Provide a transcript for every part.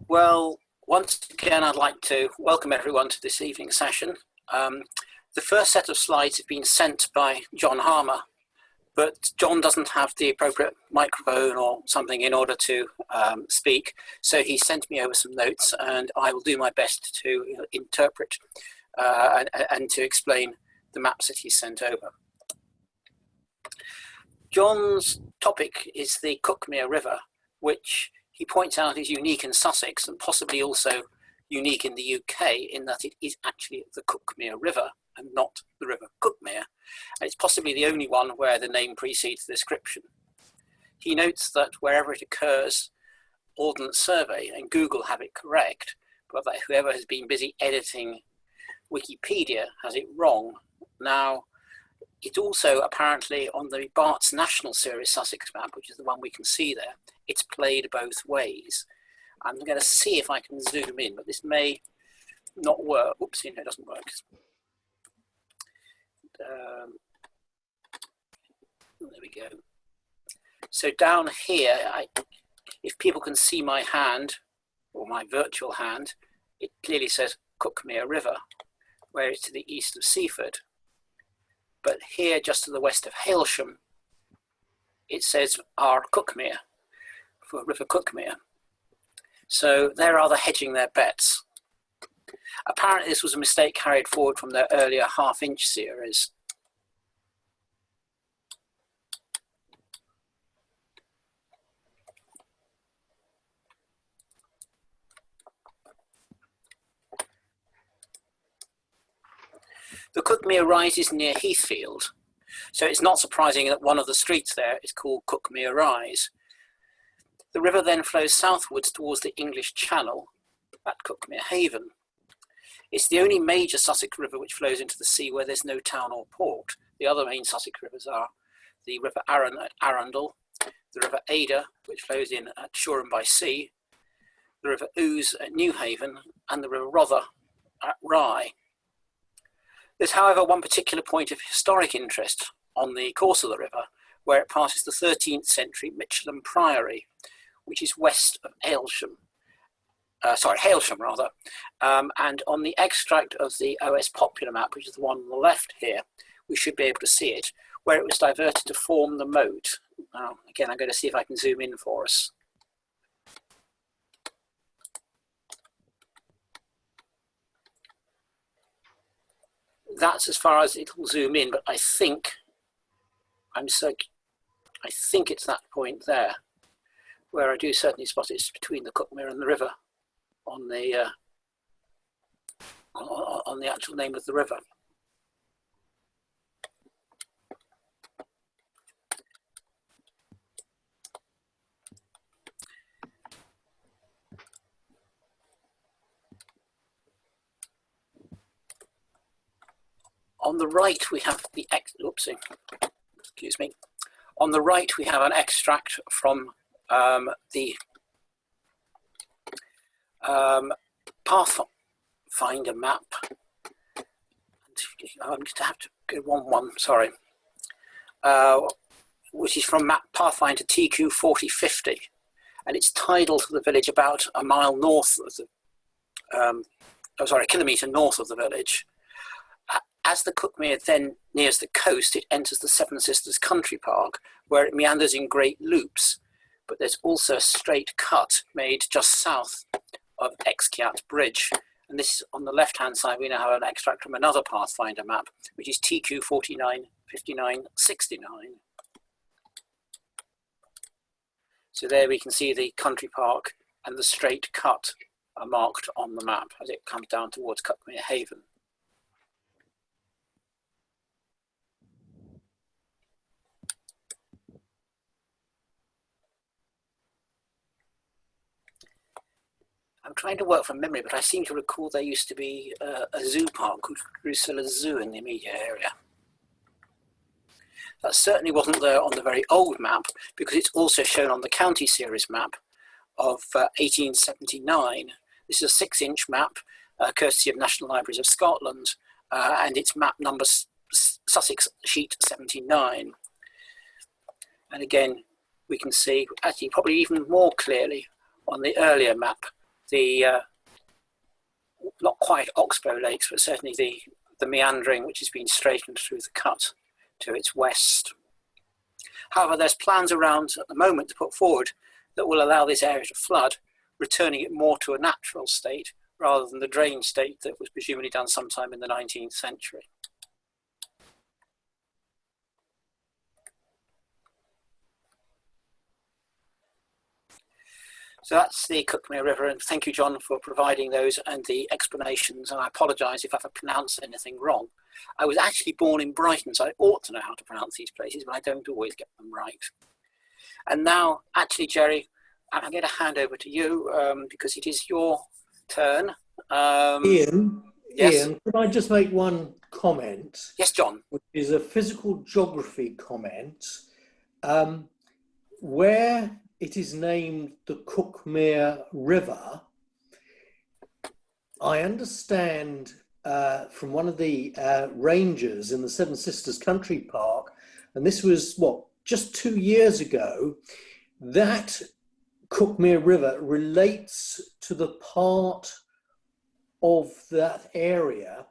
Well, once again, I'd like to welcome everyone to this evening session. The first set of slides have been sent by John Harmer, but John doesn't have the appropriate microphone or something in order to speak. So he sent me over some notes, and I will do my best to interpret and to explain the maps that he sent over. John's topic is the Cuckmere River, which he points out is unique in Sussex and possibly also unique in the UK in that it is actually the Cuckmere River and not the River Cuckmere. And it's possibly the only one where the name precedes the description. He notes that wherever it occurs, Ordnance Survey and Google have it correct, but that whoever has been busy editing Wikipedia has it wrong. Now, it's also apparently on the Bart's National Series Sussex map, which is the one we can see there. It's played both ways. I'm going to see if I can zoom in, but this may not work. Oops, no, it doesn't work. There we go. So down here, if people can see my hand, or my virtual hand, it clearly says Cuckmere River, where it's to the east of Seaford. But here, just to the west of Hailsham, it says our Cuckmere, for River Cuckmere. So they're rather hedging their bets. Apparently this was a mistake carried forward from their earlier half-inch series. The Cuckmere rises near Heathfield, so it's not surprising that one of the streets there is called Cuckmere Rise. The river then flows southwards towards the English Channel at Cuckmere Haven. It's the only major Sussex river which flows into the sea where there's no town or port. The other main Sussex rivers are the River Arun at Arundel, the River Ada, which flows in at Shoreham by Sea, the River Ouse at Newhaven, and the River Rother at Rye. There's, however, one particular point of historic interest on the course of the river, where it passes the 13th century Michelham Priory, which is west of Hailsham, and on the extract of the OS Popular map, which is the one on the left here, we should be able to see it, where it was diverted to form the moat. Now, again, I'm going to see if I can zoom in for us. That's as far as it'll zoom in, but I think it's that point there, where I do certainly spot it's between the Cuckmere and the river on the actual name of the river. On the right we have On the right we have an extract from the Pathfinder map. I'm just have to go one, sorry. Which is from map Pathfinder TQ 4050, and it's tidal to the village about a mile north of the, a kilometre north of the village. As the Cuckmere then nears the coast, it enters the Seven Sisters Country Park, where it meanders in great loops. But there's also a straight cut made just south of Exkiat Bridge. And this, on the left-hand side, we now have an extract from another Pathfinder map, which is TQ 495969. So there we can see the country park and the straight cut are marked on the map as it comes down towards Cuckmere Haven. I'm trying to work from memory, but I seem to recall there used to be a zoo park called Drusilla Zoo in the immediate area. That certainly wasn't there on the very old map, because it's also shown on the county series map of 1879. This is a 6-inch map, courtesy of National Libraries of Scotland, and it's map number Sussex sheet 79. And again, we can see, actually probably even more clearly on the earlier map, the not quite oxbow lakes, but certainly the meandering which has been straightened through the cut to its west. However, there's plans around at the moment to put forward that will allow this area to flood, returning it more to a natural state rather than the drained state that was presumably done sometime in the 19th century. So that's the Cuckmere River, and thank you, John, for providing those and the explanations, and I apologise if I've pronounced anything wrong. I was actually born in Brighton, so I ought to know how to pronounce these places, but I don't always get them right. And now, actually, Jerry, I'm going to hand over to you because it is your turn. Ian, yes? Ian, could I just make one comment? Yes, John. Which is a physical geography comment. Where it is named the Cuckmere River, I understand from one of the rangers in the Seven Sisters Country Park, and this was, what, just 2 years ago, that Cuckmere River relates to the part of that area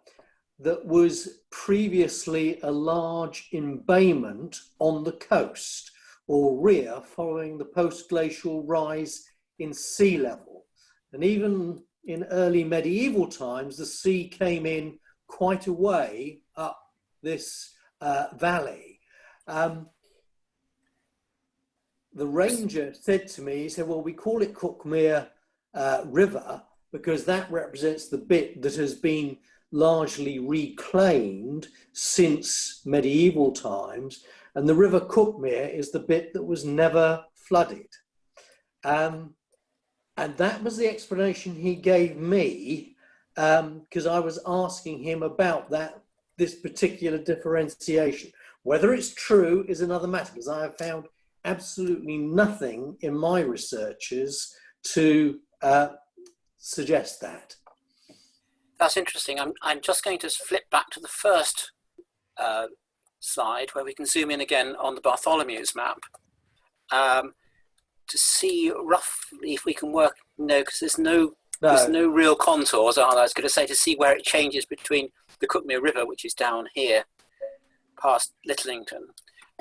that was previously a large embayment on the coast, or rear, following the post-glacial rise in sea level. And even in early medieval times, the sea came in quite a way up this valley. The ranger said to me, he said, well, we call it Cuckmere River because that represents the bit that has been largely reclaimed since medieval times, and the River Cuckmere is the bit that was never flooded. And that was the explanation he gave me, because I was asking him about this particular differentiation. Whether it's true is another matter, because I have found absolutely nothing in my researches to suggest that. That's interesting. I'm just going to flip back to the first slide where we can zoom in again on the Bartholomew's map to see roughly if we can work, because there's no real contours, are there? I was going to say, to see where it changes between the Cuckmere River, which is down here past Littlington,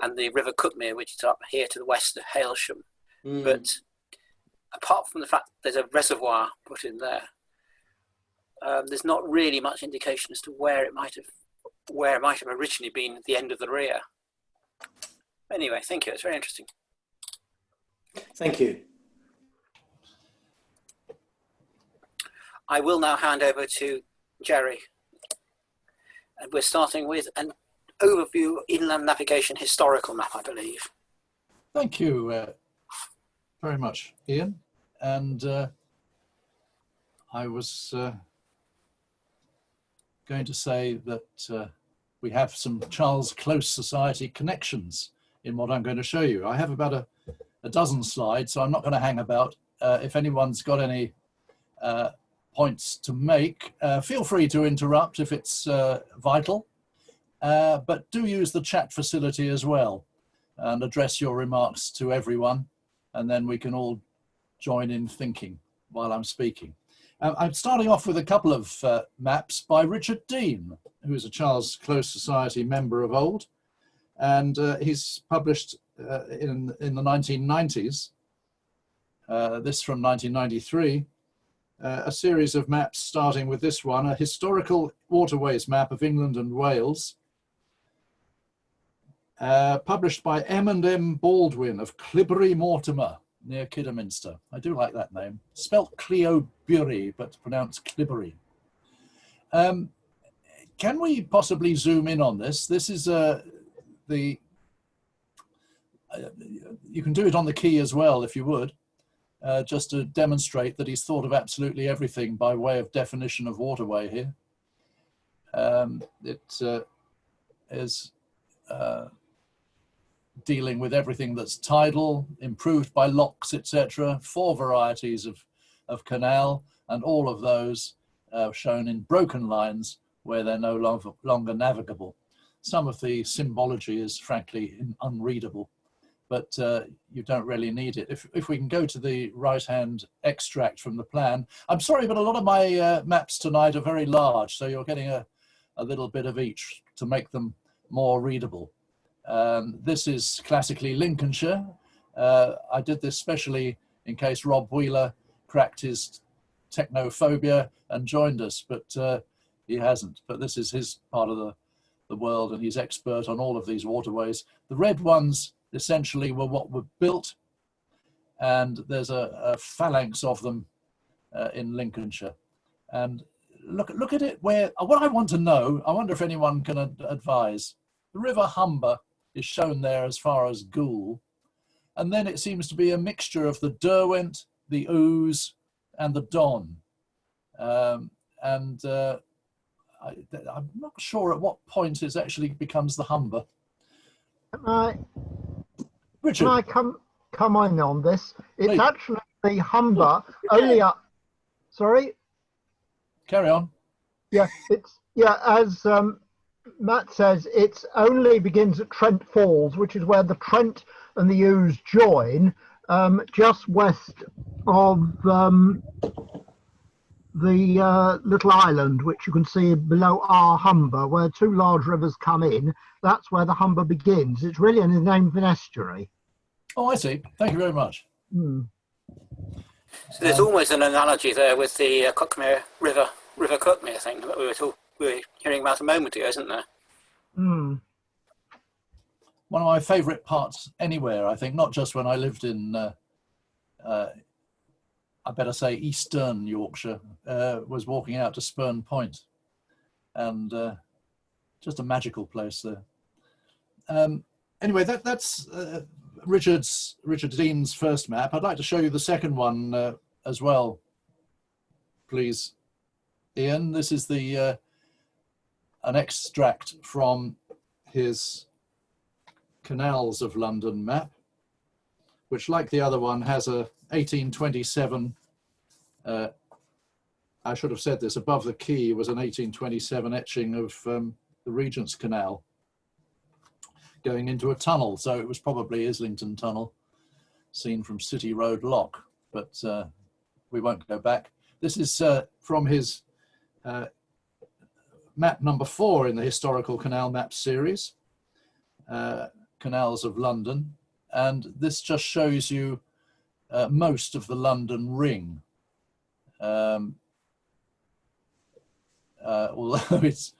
and the River Cuckmere, which is up here to the west of Hailsham. But apart from the fact there's a reservoir put in there, there's not really much indication as to where it might have originally been at the end of the rear. Anyway, thank you. It's very interesting. Thank you. I will now hand over to Jerry. And we're starting with an overview inland navigation historical map, I believe. Thank you very much, Ian. And I was going to say that we have some Charles Close Society connections in what I'm going to show you. I have about a dozen slides, so I'm not going to hang about. If anyone's got any points to make, feel free to interrupt if it's vital, but do use the chat facility as well and address your remarks to everyone, and then we can all join in thinking while I'm speaking. I'm starting off with a couple of maps by Richard Dean, who is a Charles Close Society member of old, and he's published in the 1990s, this from 1993, a series of maps starting with this one, a historical waterways map of England and Wales, published by M&M Baldwin of Clibbury Mortimer, near Kidderminster. I do like that name. Spelt Cleobury, but pronounced Clibbury. Can we possibly zoom in on this? This is you can do it on the key as well, if you would, just to demonstrate that he's thought of absolutely everything by way of definition of waterway here. It is dealing with everything that's tidal, improved by locks, etc. 4 varieties of canal, and all of those shown in broken lines where they're no longer navigable. Some of the symbology is frankly unreadable, but you don't really need it. If we can go to the right-hand extract from the plan. I'm sorry, but a lot of my maps tonight are very large, so you're getting a little bit of each to make them more readable. This is classically Lincolnshire. I did this specially in case Rob Wheeler cracked his technophobia and joined us, but he hasn't. But this is his part of the world, and he's expert on all of these waterways. The red ones essentially were what were built, and there's a phalanx of them in Lincolnshire. And look at it where, what I want to know, I wonder if anyone can advise. The River Humber is shown there as far as Goole, and then it seems to be a mixture of the Derwent, the Ouse, and the Don. I'm not sure at what point it actually becomes the Humber. Richard, can I come on this? It's please. Actually the Humber only up. Sorry. Carry on. Yeah, as Matt says, it only begins at Trent Falls, which is where the Trent and the Ouse join, just west of the little island, which you can see below our Humber, where two large rivers come in. That's where the Humber begins. It's really in the name of an estuary. Oh, I see. Thank you very much. Hmm. So there's almost an analogy there with the Cuckmere River Cuckmere thing that we were hearing about a moment ago, isn't there? Hmm. One of my favourite parts anywhere, I think, not just when I lived in, I better say Eastern Yorkshire, was walking out to Spurn Point, and just a magical place there. Anyway, that's Richard Dean's first map. I'd like to show you the second one as well, please, Ian. This is the an extract from his Canals of London map, which, like the other one, has a 1827, I should have said this, above the quay was an 1827 etching of the Regent's Canal going into a tunnel. So it was probably Islington Tunnel, seen from City Road Lock, but we won't go back. This is from his map number 4 in the Historical Canal Map series, Canals of London. And this just shows you most of the London Ring, although it's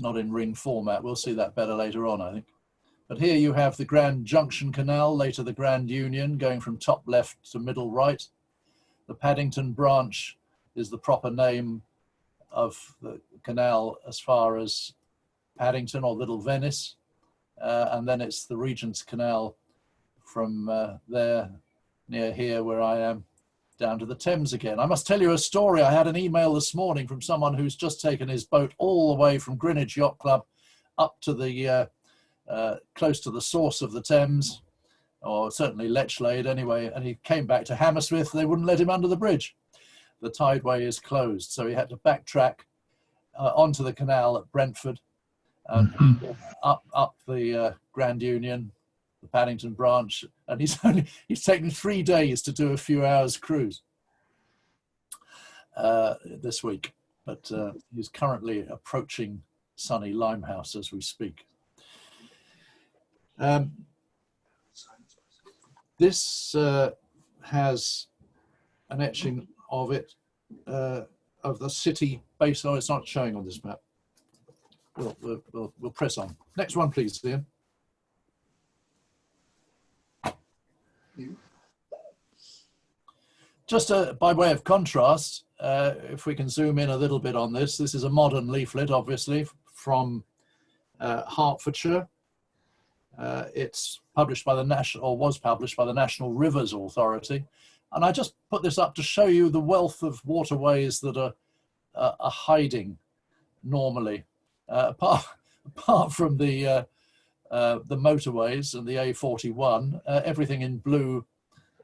not in ring format. We'll see that better later on, I think. But here you have the Grand Junction Canal, later the Grand Union, going from top left to middle right. The Paddington branch is the proper name of the canal as far as Paddington or Little Venice. And then it's the Regent's Canal from there, near here where I am, down to the Thames again. I must tell you a story. I had an email this morning from someone who's just taken his boat all the way from Greenwich Yacht Club up to the close to the source of the Thames, or certainly Lechlade anyway, and he came back to Hammersmith. They wouldn't let him under the bridge. The tideway is closed, so he had to backtrack onto the canal at Brentford, up the Grand Union, the Paddington branch, and he's taken 3 days to do a few hours cruise this week, but he's currently approaching sunny Limehouse as we speak. This has an etching of it, of the city base. Oh, it's not showing on this map. We'll press on. Next one, please, Ian. Just by way of contrast, if we can zoom in a little bit on this, this is a modern leaflet, obviously, from Hertfordshire. It's published by the National, or was published by the National Rivers Authority. And I just put this up to show you the wealth of waterways that are hiding normally. Apart from the motorways and the A41, everything in blue,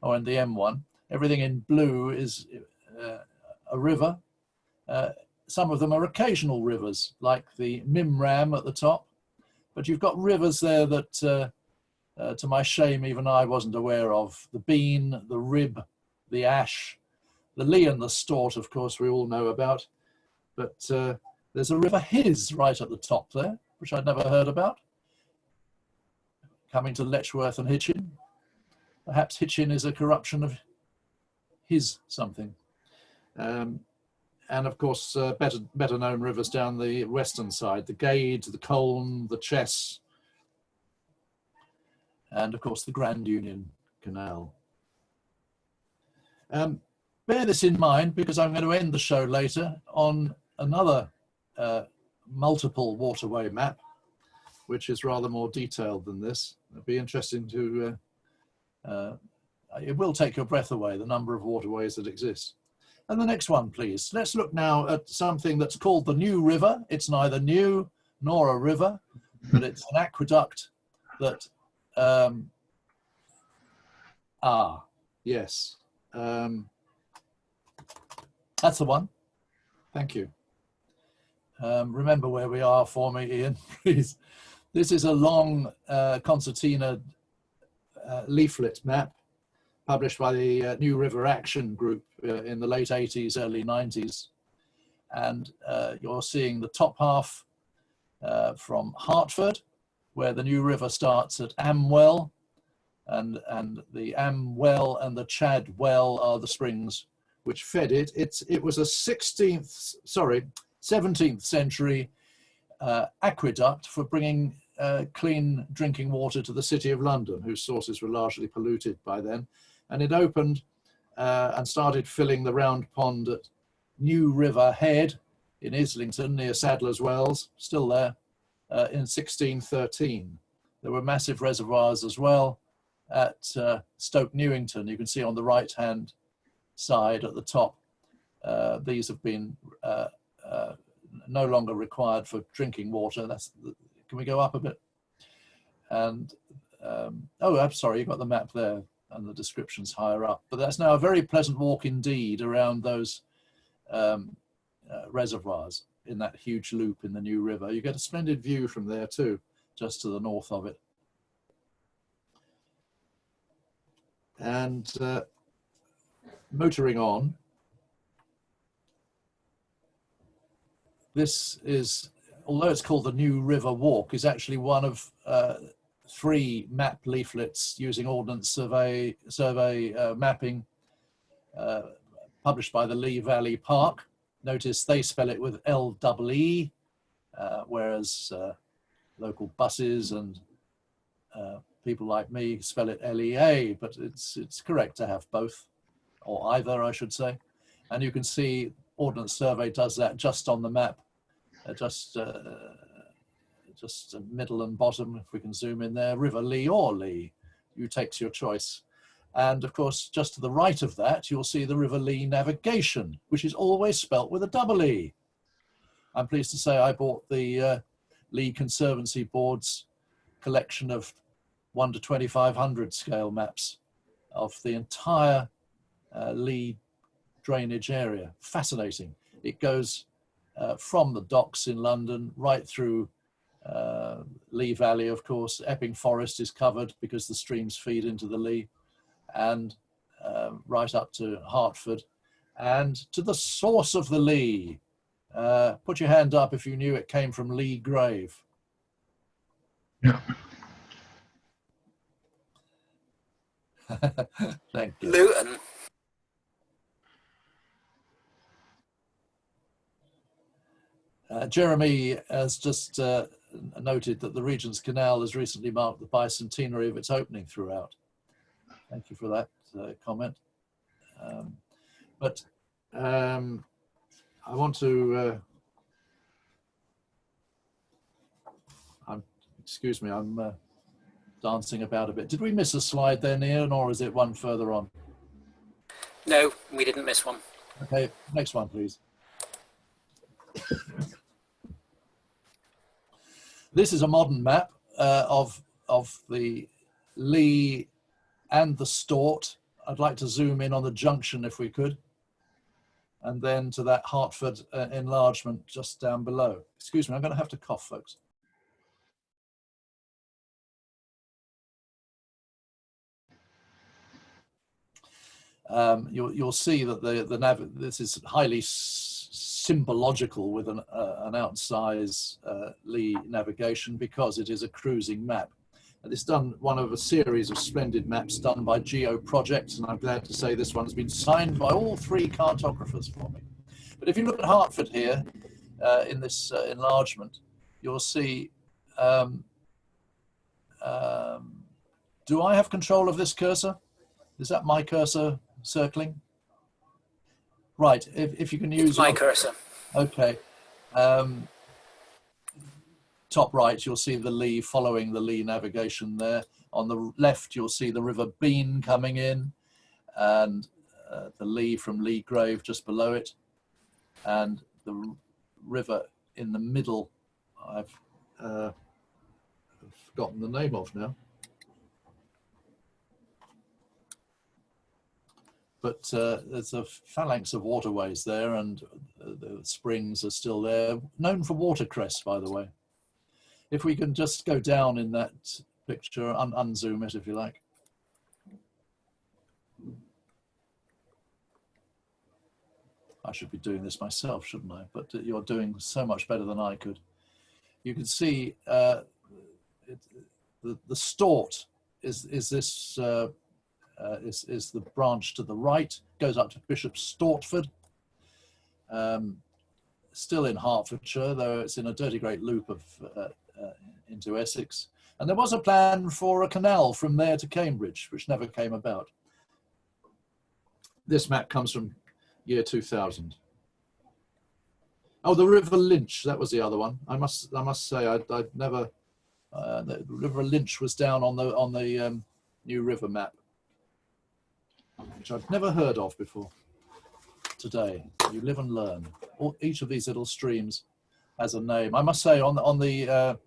or in the M1, everything in blue is a river. Some of them are occasional rivers, like the Mimram at the top. But you've got rivers there that to my shame, even I wasn't aware of. The Bean, the Rib, the Ash, the Lee and the Stort, of course, we all know about. But there's a River His right at the top there, which I'd never heard about, coming to Letchworth and Hitchin. Perhaps Hitchin is a corruption of his something. And of course, better known rivers down the western side, the Gade, the Colne, the Chess, and of course the Grand Union Canal. Bear this in mind, because I'm going to end the show later on another multiple waterway map, which is rather more detailed than this. It'll be interesting to, it will take your breath away, the number of waterways that exist. And the next one, please. Let's look now at something that's called the New River. It's neither new nor a river, but it's an aqueduct that, yes. That's the one. Thank you. Remember where we are for me, Ian, please. This is a long concertina leaflet map published by the New River Action Group in the late 80s, early 90s. And you're seeing the top half from Hertford, where the New River starts at Amwell, and the Amwell and the Chad Well are the springs which fed it. It was a 17th century aqueduct for bringing clean drinking water to the City of London, whose sources were largely polluted by then. And it opened and started filling the round pond at New River Head in Islington near Sadler's Wells, still there, in 1613. There were massive reservoirs as well at Stoke Newington. You can see on the right-hand side at the top. These have been no longer required for drinking water. Can we go up a bit? And oh, I'm sorry, you've got the map there and the descriptions higher up. But that's now a very pleasant walk indeed around those reservoirs in that huge loop in the New River. You get a splendid view from there too, just to the north of it. And motoring on, this is, although it's called the New River Walk, is actually one of 3 map leaflets using Ordnance survey mapping published by the Lee Valley Park. Notice they spell it with L-E-E, whereas local buses and people like me spell it L-E-A, but it's correct to have both, or either, I should say. And you can see Ordnance Survey does that just on the map, just middle and bottom, if we can zoom in there, River Lee or Lee, you takes your choice. And of course, just to the right of that, you'll see the River Lee Navigation, which is always spelt with a double E. I'm pleased to say I bought the Lee Conservancy Board's collection of 1 to 2500 scale maps of the entire Lee drainage area. Fascinating. It goes from the docks in London right through Lee Valley, of course. Epping Forest is covered because the streams feed into the Lee, and right up to Hertford and to the source of the Lee. Put your hand up if you knew it came from Lee Grave. Yeah. Thank you. Luton. Jeremy has just noted that the Regent's Canal has recently marked the bicentenary of its opening throughout. Thank you for that comment. I want to, excuse me, I'm dancing about a bit. Did we miss a slide there, Ian, or is it one further on? No, we didn't miss one. Okay, next one, please. This is a modern map of the Lee and the Stort. I'd like to zoom in on the junction if we could, and then to that Hertford enlargement just down below. Excuse me, I'm going to have to cough, folks. you'll see that this is highly symbological with an outsize lee navigation, because it is a cruising map. And it's one of a series of splendid maps done by Geo Projects, and I'm glad to say this one has been signed by all 3 cartographers for me. But if you look at Hertford here, in this enlargement, you'll see, do I have control of this cursor? Is that my cursor circling? Right, if you can use it's my cursor. Okay. Top right, you'll see the Lee, following the Lee navigation there. On the left, you'll see the River Bean coming in, and the Lee from Lee Grave just below it, and the river in the middle, I've forgotten the name of now. But there's a phalanx of waterways there, and the springs are still there, known for watercress, by the way. If we can just go down in that picture, unzoom it if you like. I should be doing this myself, shouldn't I? But you're doing so much better than I could. You can see the Stort is the branch to the right, goes up to Bishop Stortford. Still in Hertfordshire, though it's in a dirty great loop of into Essex. And there was a plan for a canal from there to Cambridge, which never came about. This map comes from year 2000. Oh, the River Lynch, that was the other one. I must say I'd never. The River Lynch was down on the New River map, which I've never heard of before. Today, you live and learn. Each of these little streams has a name. I must say, on the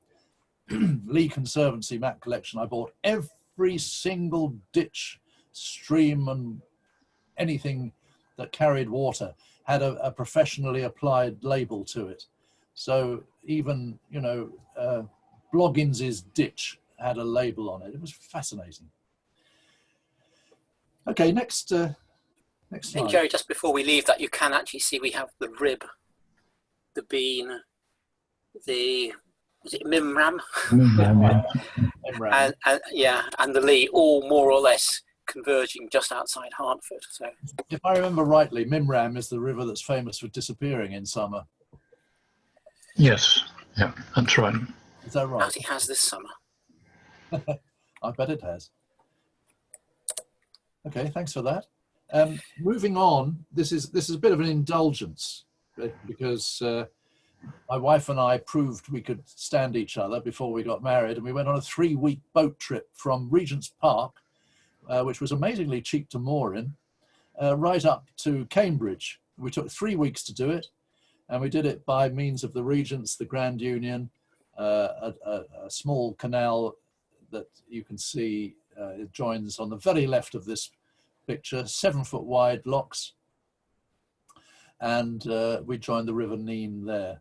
Lee Conservancy map collection, I bought every single ditch, stream, and anything that carried water had a professionally applied label to it. So even, you know, Bloggins's ditch had a label on it. It was fascinating. Okay, next slide. And Jerry, just before we leave that, you can actually see we have the rib, the bean, the, is it Mimram? Mimram. And the Lee, all more or less converging just outside Hertford. So, if I remember rightly, Mimram is the river that's famous for disappearing in summer. Yes, yeah, that's right. Is that right? as it has this summer. I bet it has. Okay, thanks for that. Moving on, this is a bit of an indulgence because my wife and I proved we could stand each other before we got married, and we went on a 3-week boat trip from Regent's Park, which was amazingly cheap to moor in, right up to Cambridge. We took 3 weeks to do it, and we did it by means of the Regents, the Grand Union, a small canal that you can see it joins on the very left of this picture, 7-foot wide locks, and we joined the River Nene there,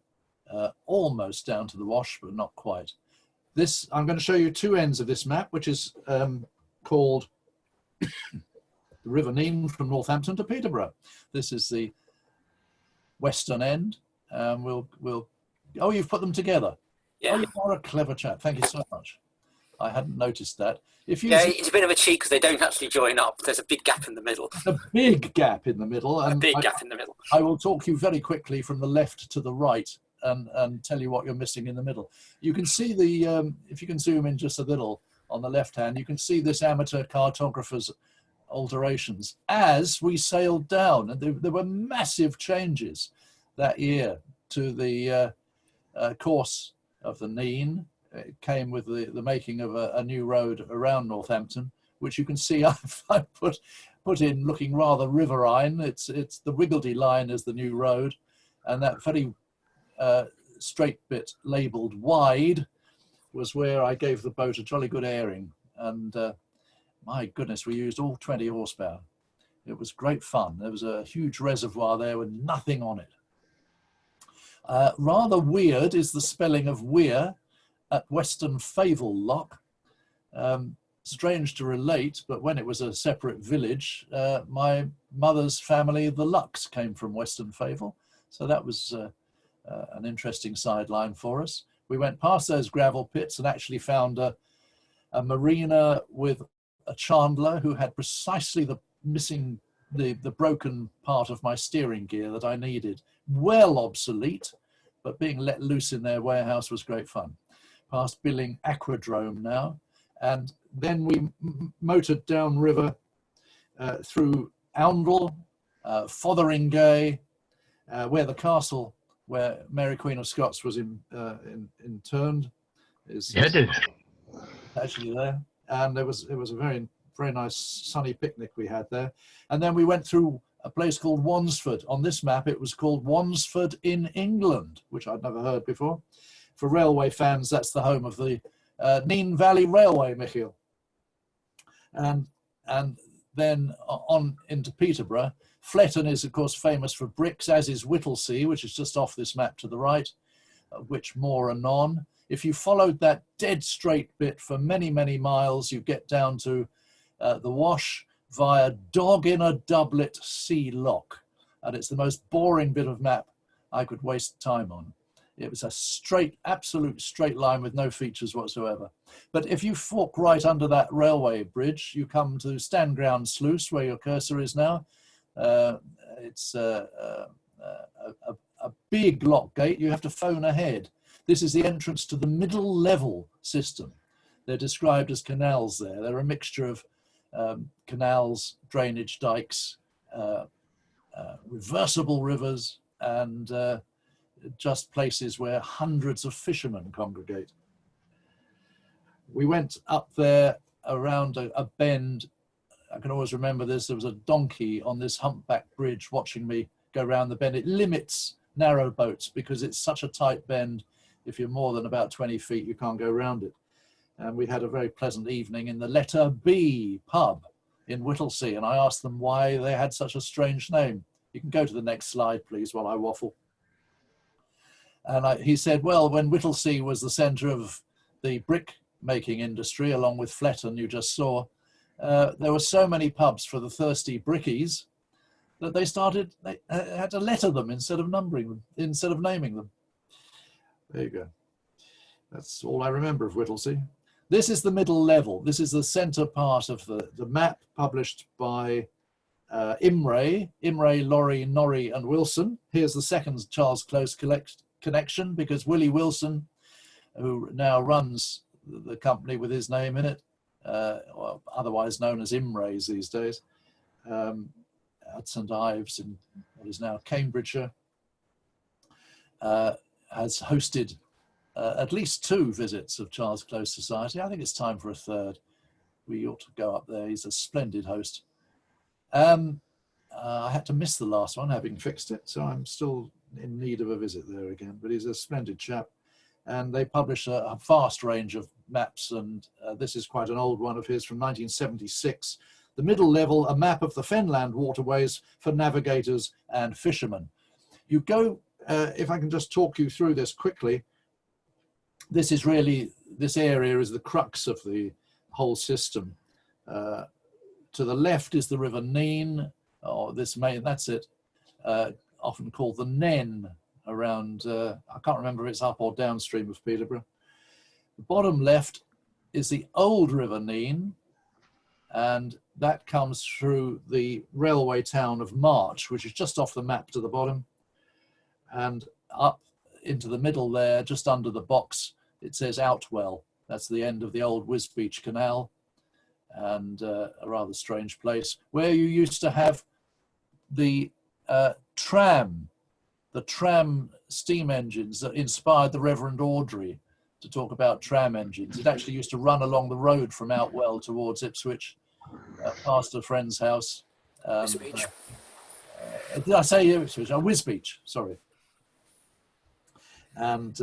almost down to the Wash, but not quite. This, I'm going to show you 2 ends of this map, which is called the River Nene from Northampton to Peterborough. This is the western end. Oh, you've put them together. Yeah. Oh, you are a clever chap. Thank you so much. I hadn't noticed that. Yeah, it's a bit of a cheat because they don't actually join up. There's a big gap in the middle. A big gap in the middle. And gap in the middle. I will talk you very quickly from the left to the right and tell you what you're missing in the middle. You can see the, if you can zoom in just a little on the left hand, you can see this amateur cartographer's alterations as we sailed down. And there were massive changes that year to the course of the Nene. It came with the making of a new road around Northampton, which you can see I've put in looking rather riverine. It's the Wiggledy line as the new road, and that very straight bit labelled wide was where I gave the boat a jolly good airing. And my goodness, we used all 20 horsepower. It was great fun. There was a huge reservoir there with nothing on it. Rather weird is the spelling of Weir at Western Favel Lock. strange to relate, but when it was a separate village, my mother's family, the Lucks, came from Western Favel. So that was an interesting sideline for us. We went past those gravel pits and actually found a marina with a chandler who had precisely the broken part of my steering gear that I needed. Well obsolete, but being let loose in their warehouse was great fun. Past Billing Aquadrome now. And then we motored downriver through Oundle, Fotheringay, where the castle where Mary Queen of Scots was interned is actually there. And it was a very, very nice sunny picnic we had there. And then we went through a place called Wansford. On this map, it was called Wansford in England, which I'd never heard before. For railway fans, that's the home of the Nene Valley Railway, Michiel. And then on into Peterborough. Fletton is, of course, famous for bricks, as is Whittlesea, which is just off this map to the right, which more anon. If you followed that dead straight bit for many, many miles, you get down to the Wash via Dog in a Doublet Sea Lock. And it's the most boring bit of map I could waste time on. It was a straight, absolute straight line with no features whatsoever. But if you fork right under that railway bridge, you come to Standground Sluice, where your cursor is now. It's a big lock gate. You have to phone ahead. This is the entrance to the middle level system. They're described as canals there. They're a mixture of canals, drainage dikes, reversible rivers, and just places where hundreds of fishermen congregate. We went up there around a bend. I can always remember this. There was a donkey on this humpback bridge watching me go around the bend. It limits narrow boats because it's such a tight bend. If you're more than about 20 feet, you can't go around it. And we had a very pleasant evening in the Letter B pub in Whittlesea. And I asked them why they had such a strange name. You can go to the next slide, please, while I waffle. And he said, well, when Whittlesea was the centre of the brick making industry, along with Fletton, you just saw, there were so many pubs for the thirsty brickies that they had to letter them instead of numbering them, instead of naming them. There you go. That's all I remember of Whittlesea. This is the middle level. This is the centre part of the map published by Imray, Laurie, Norrie and Wilson. Here's the second Charles Close connection, because Willie Wilson, who now runs the company with his name in it, well, otherwise known as Imrays these days, at St Ives in what is now Cambridgeshire, has hosted at least 2 visits of Charles Close Society. I think it's time for a third. We ought to go up there. He's a splendid host. I had to miss the last one, having fixed it, so I'm still in need of a visit there again, but he's a splendid chap. And they publish a vast range of maps, and this is quite an old one of his from 1976. The middle level, a map of the Fenland waterways for navigators and fishermen. You go, if I can just talk you through this quickly, this area is the crux of the whole system. To the left is the River Nene, or that's it, often called the Nen, around, I can't remember if it's up or downstream of Peterborough. The bottom left is the old River Nene, and that comes through the railway town of March, which is just off the map to the bottom, and up into the middle there, just under the box, it says Outwell. That's the end of the old Wisbeach Canal, and a rather strange place where you used to have the tram steam engines that inspired the Reverend Audrey to talk about tram engines. It actually used to run along the road from Outwell towards Ipswich, past a friend's house. Wisbeach. Did I say Ipswich? Wisbeach, sorry. And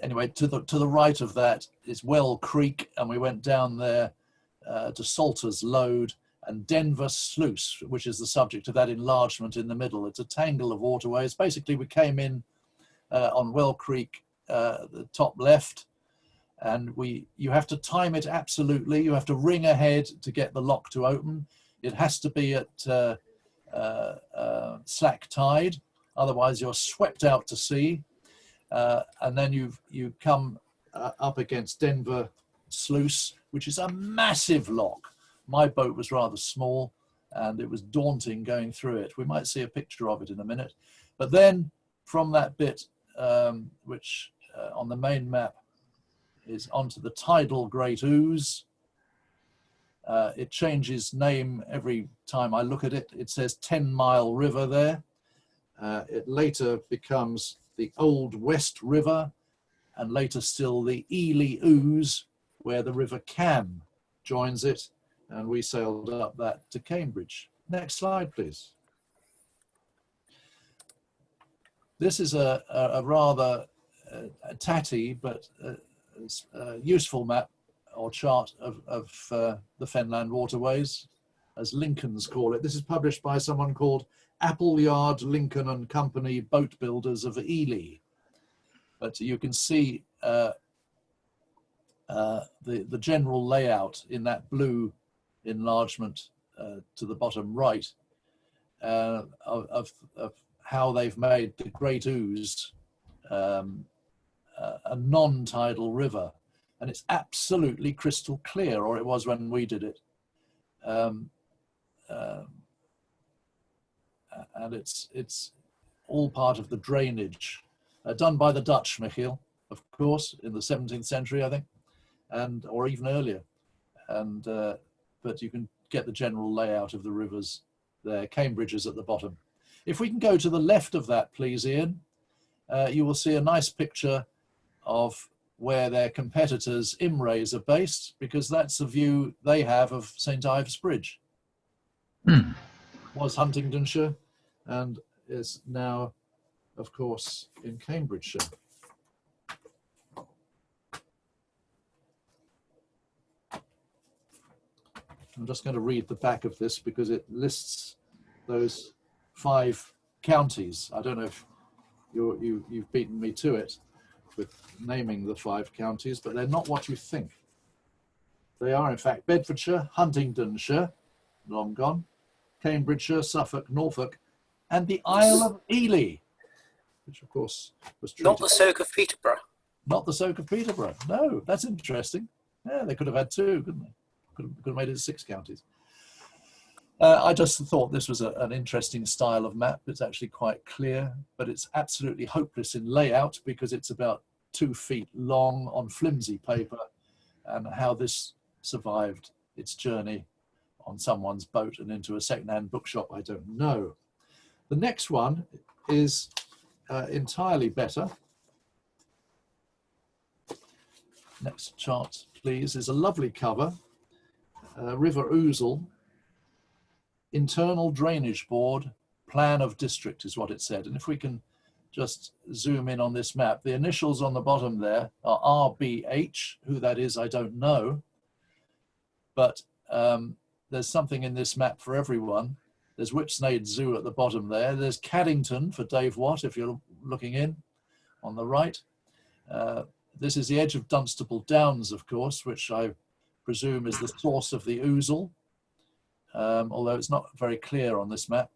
anyway, to the right of that is Well Creek, and we went down there to Salter's Lode and Denver Sluice, which is the subject of that enlargement in the middle. It's a tangle of waterways. Basically, we came in on Well Creek, the top left, and you have to time it absolutely. You have to ring ahead to get the lock to open. It has to be at slack tide, otherwise you're swept out to sea. And then you come up against Denver Sluice, which is a massive lock. My boat was rather small, and it was daunting going through it. We might see a picture of it in a minute. But then from that bit, which on the main map is onto the tidal Great Ouse. It changes name every time I look at it. It says 10 Mile River there. It later becomes the Old West River, and later still the Ely Ouse, where the River Cam joins it, and we sailed up that to Cambridge. Next slide, please. This is a rather tatty but useful map or chart of the Fenland Waterways, as Lincolns call it. This is published by someone called Appleyard, Lincoln and Company Boat Builders of Ely. But you can see the general layout in that blue enlargement to the bottom right of how they've made the Great Ouse a non-tidal river. And it's absolutely crystal clear, or it was when we did it. And it's all part of the drainage done by the Dutch, Michiel, of course, in the 17th century, I think, or even earlier. And but you can get the general layout of the rivers there. Cambridge is at the bottom. If we can go to the left of that, please, Ian, you will see a nice picture of where their competitors, Imrays, are based, because that's the view they have of St Ives Bridge. Was Huntingdonshire and is now, of course, in Cambridgeshire. I'm just going to read the back of this because it lists those 5 counties. I don't know if you've beaten me to it with naming the 5 counties, but they're not what you think. They are, in fact, Bedfordshire, Huntingdonshire, long gone, Cambridgeshire, Suffolk, Norfolk, and the Isle of Ely, which, of course, was treated... Not the Soak of Peterborough. Not the Soak of Peterborough. No, that's interesting. Yeah, they could have had 2, couldn't they? Could have made it 6 counties. I just thought this was an interesting style of map. It's actually quite clear, but it's absolutely hopeless in layout because it's about 2 feet long on flimsy paper, and how this survived its journey on someone's boat and into a second-hand bookshop, I don't know. The next one is entirely better. Next chart, please, is a lovely cover. River Ousel, internal drainage board, plan of district is what it said. And if we can just zoom in on this map, the initials on the bottom there are RBH. Who that is, I don't know. But there's something in this map for everyone. There's Whipsnade Zoo at the bottom there. There's Caddington for Dave Watt, if you're looking in on the right. This is the edge of Dunstable Downs, of course, which I presume is the source of the Ousel, although it's not very clear on this map.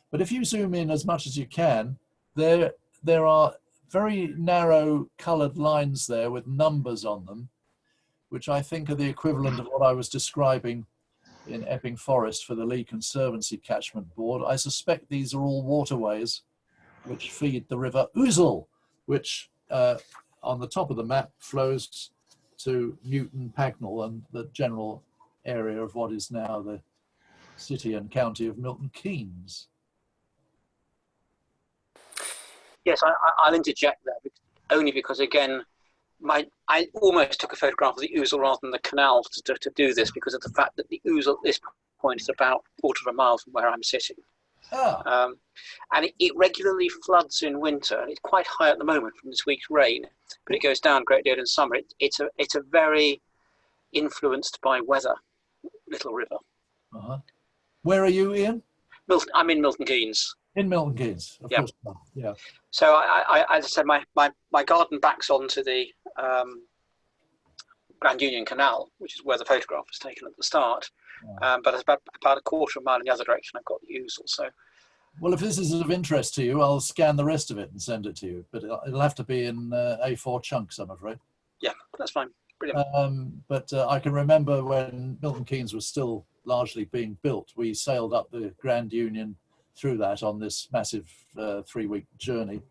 But if you zoom in as much as you can, there are very narrow coloured lines there with numbers on them, which I think are the equivalent of what I was describing in Epping Forest for the Lee Conservancy Catchment Board. I suspect these are all waterways which feed the River Ousel, which on the top of the map flows to Newton Pagnell and the general area of what is now the city and county of Milton Keynes. Yes, I'll interject there, only because, again, I almost took a photograph of the Ousel rather than the canal to do this, because of the fact that the Ousel at this point is about a quarter of a mile from where I'm sitting. And it regularly floods in winter. It's quite high at the moment from this week's rain, but it goes down a great deal in summer. It's a very influenced by weather little river. Where are you, Ian? I'm in Milton Keynes. In Milton Keynes, of course. Yeah. So I as I said, my garden backs onto the Grand Union Canal, which is where the photograph was taken at the start. Yeah. But it's about a quarter of a mile in the other direction. I've got the Ousel. So, Well, if this is of interest to you, I'll scan the rest of it and send it to you. But it'll have to be in A4 chunks, I'm afraid. yeah, that's fine. Brilliant. But I can remember when Milton Keynes was still largely being built, we sailed up the Grand Union through that on this massive 3-week journey.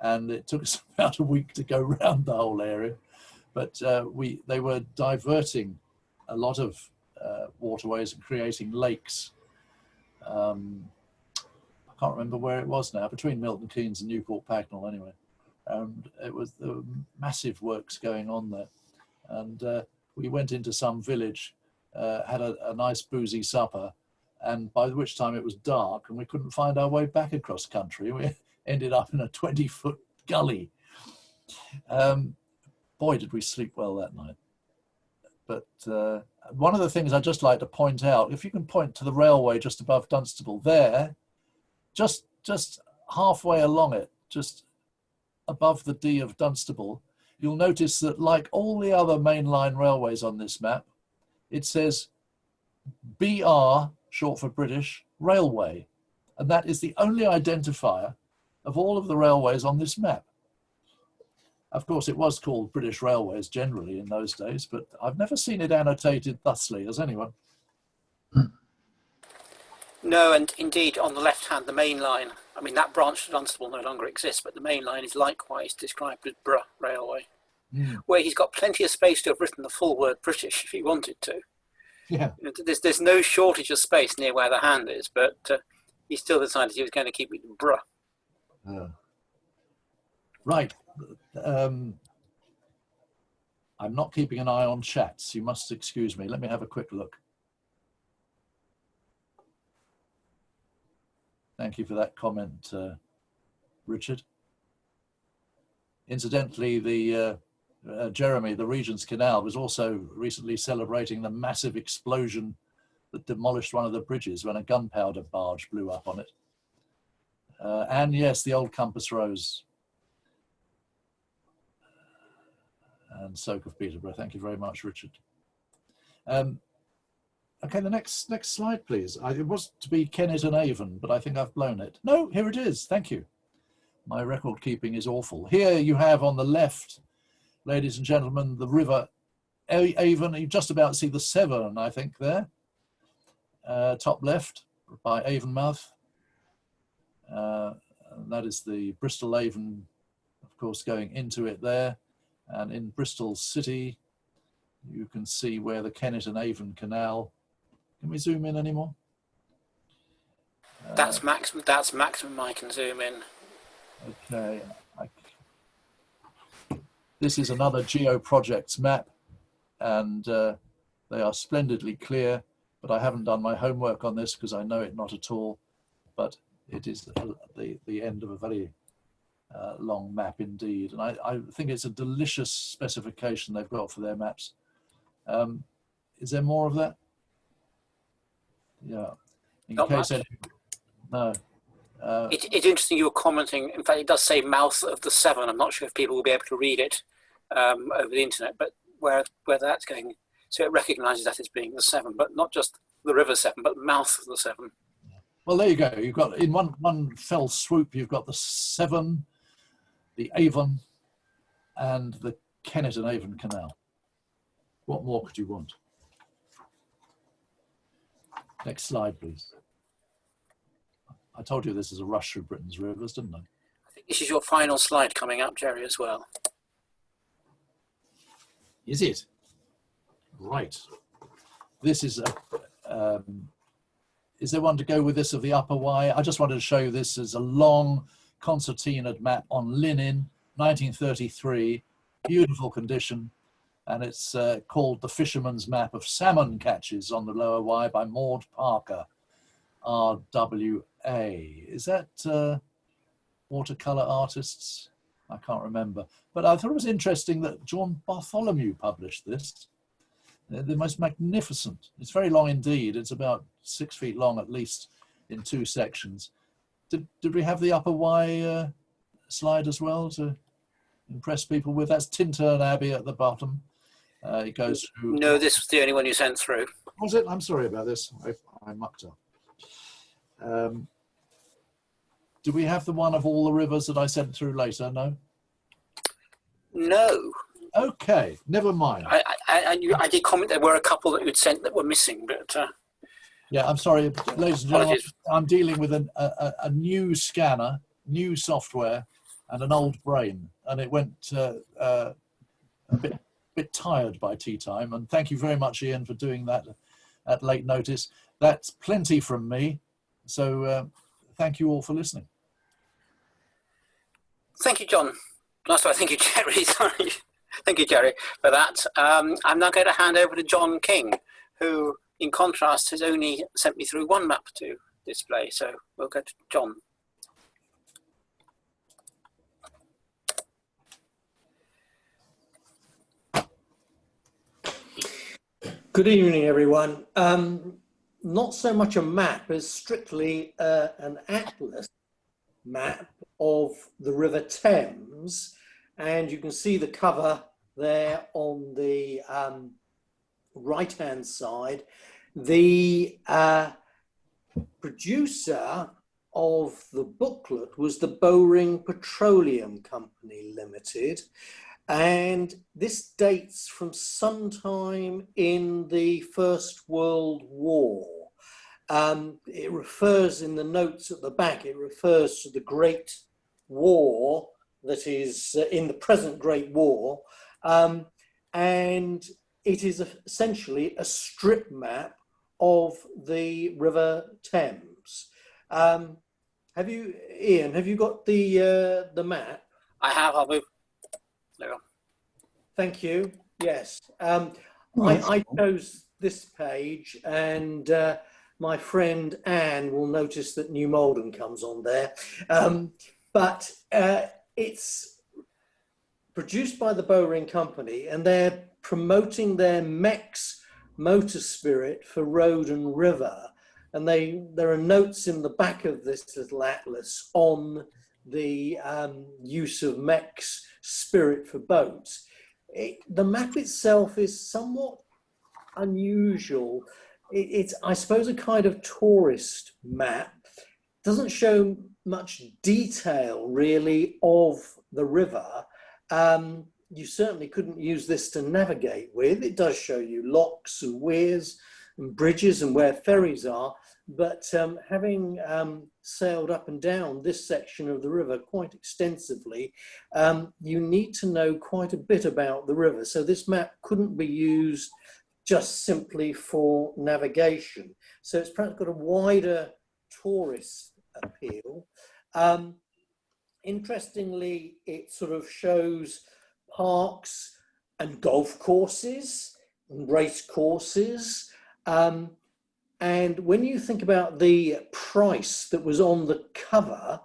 And it took us about a week to go around the whole area. But they were diverting a lot of waterways and creating lakes. I can't remember where it was now, between Milton Keynes and Newport Pagnell anyway. And there were massive works going on there. And we went into some village, had a nice boozy supper, and by which time it was dark and we couldn't find our way back across country. We ended up in a 20-foot gully. Boy, did we sleep well that night. But one of the things I'd just like to point out, if you can point to the railway just above Dunstable there, just halfway along it, just above the D of Dunstable, you'll notice that like all the other mainline railways on this map, it says BR, short for British, Railway. And that is the only identifier of all of the railways on this map. Of course, it was called British Railways generally in those days, but I've never seen it annotated thusly. Has anyone? No, and indeed, on the left hand, the main line, I mean, that branch of Dunstable no longer exists, but the main line is likewise described as Br Railway, where he's got plenty of space to have written the full word British if he wanted to. Yeah. You know, there's no shortage of space near where the hand is, but he still decided he was going to keep it Br. Right. I'm not keeping an eye on chats. You must excuse me. Let me have a quick look. Thank you for that comment, Richard. Incidentally, the Jeremy, the Regent's Canal, was also recently celebrating the massive explosion that demolished one of the bridges when a gunpowder barge blew up on it. And yes, the old Compass Rose. And Soak of Peterborough. Thank you very much, Richard. Okay, the next slide, please. It was to be Kennet and Avon, but I think I've blown it. No, here it is. Thank you. My record keeping is awful. Here you have on the left, ladies and gentlemen, the river Avon. You just about see the Severn, I think, there. Top left by Avonmouth. And that is the Bristol Avon, of course, going into it there. And in Bristol City, you can see where the Kennet and Avon Canal. Can we zoom in anymore? That's maximum. That's maximum. I can zoom in. Okay. This is another Geo Projects map, and they are splendidly clear. But I haven't done my homework on this because I know it not at all. But it is the end of a very long map indeed, and I think it's a delicious specification they've got for their maps. Is there more of that? Yeah. Not much. No. It's interesting you were commenting. In fact, it does say mouth of the Severn. I'm not sure if people will be able to read it over the internet, but where that's going. So it recognises that as being the Severn, but not just the River Severn, but mouth of the Severn. Well, there you go. You've got, in one fell swoop, you've got the Severn, the Avon, and the Kennet and Avon Canal. What more could you want? Next slide, please. I told you this is a rush through Britain's rivers, didn't I? I think this is your final slide coming up, Jerry, as well. Is it? Right. This is a... is there one to go with this of the Upper Wye? I just wanted to show you this as a long concertinaed map on linen, 1933, beautiful condition, and it's called The Fisherman's Map of Salmon Catches on the Lower Wye by Maud Parker, RWA. Is that watercolour artists? I can't remember. But I thought it was interesting that John Bartholomew published this. The most magnificent. It's very long indeed. It's about 6 feet long at least in 2 sections. Did we have the Upper Wye slide as well to impress people with? That's Tintern Abbey at the bottom. It goes through. No, this was the only one you sent through. Was it? I'm sorry about this. I mucked up. Do we have the one of all the rivers that I sent through later? No? No. Okay, never mind. I did comment there were a couple that you'd sent that were missing, but... Yeah, I'm sorry, ladies and gentlemen. Apologies. I'm dealing with a new scanner, new software, and an old brain. And it went a bit tired by tea time. And thank you very much, Ian, for doing that at late notice. That's plenty from me. So thank you all for listening. Thank you, John. No, sorry, thank you, Jerry. Sorry. Thank you, Jerry, for that. I'm now going to hand over to John King, who, in contrast, has only sent me through one map to display. So we'll go to John. Good evening, everyone. Not so much a map as strictly an atlas map of the River Thames. And you can see the cover there on the right-hand side. The producer of the booklet was the Bowring Petroleum Company Limited. And this dates from sometime in the First World War. It refers in the notes at the back, it refers to the Great War that is in the present Great War. And it is essentially a strip map of the River Thames. Ian, have you got the map? I have. I'll move. There we go. Thank you. Yes. I chose this page, and my friend Anne will notice that New Malden comes on there. But it's produced by the Bowring Company, and they're promoting their Mex motor spirit for road and river. And there are notes in the back of this little atlas on the use of Mex spirit for boats. The map itself is somewhat unusual. It's, I suppose, a kind of tourist map. Doesn't show much detail really of the river. You certainly couldn't use this to navigate with. It does show you locks and weirs and bridges and where ferries are, but having sailed up and down this section of the river quite extensively, you need to know quite a bit about the river. So this map couldn't be used just simply for navigation. So it's perhaps got a wider tourist appeal. Interestingly, it sort of shows parks and golf courses and race courses. And when you think about the price that was on the cover,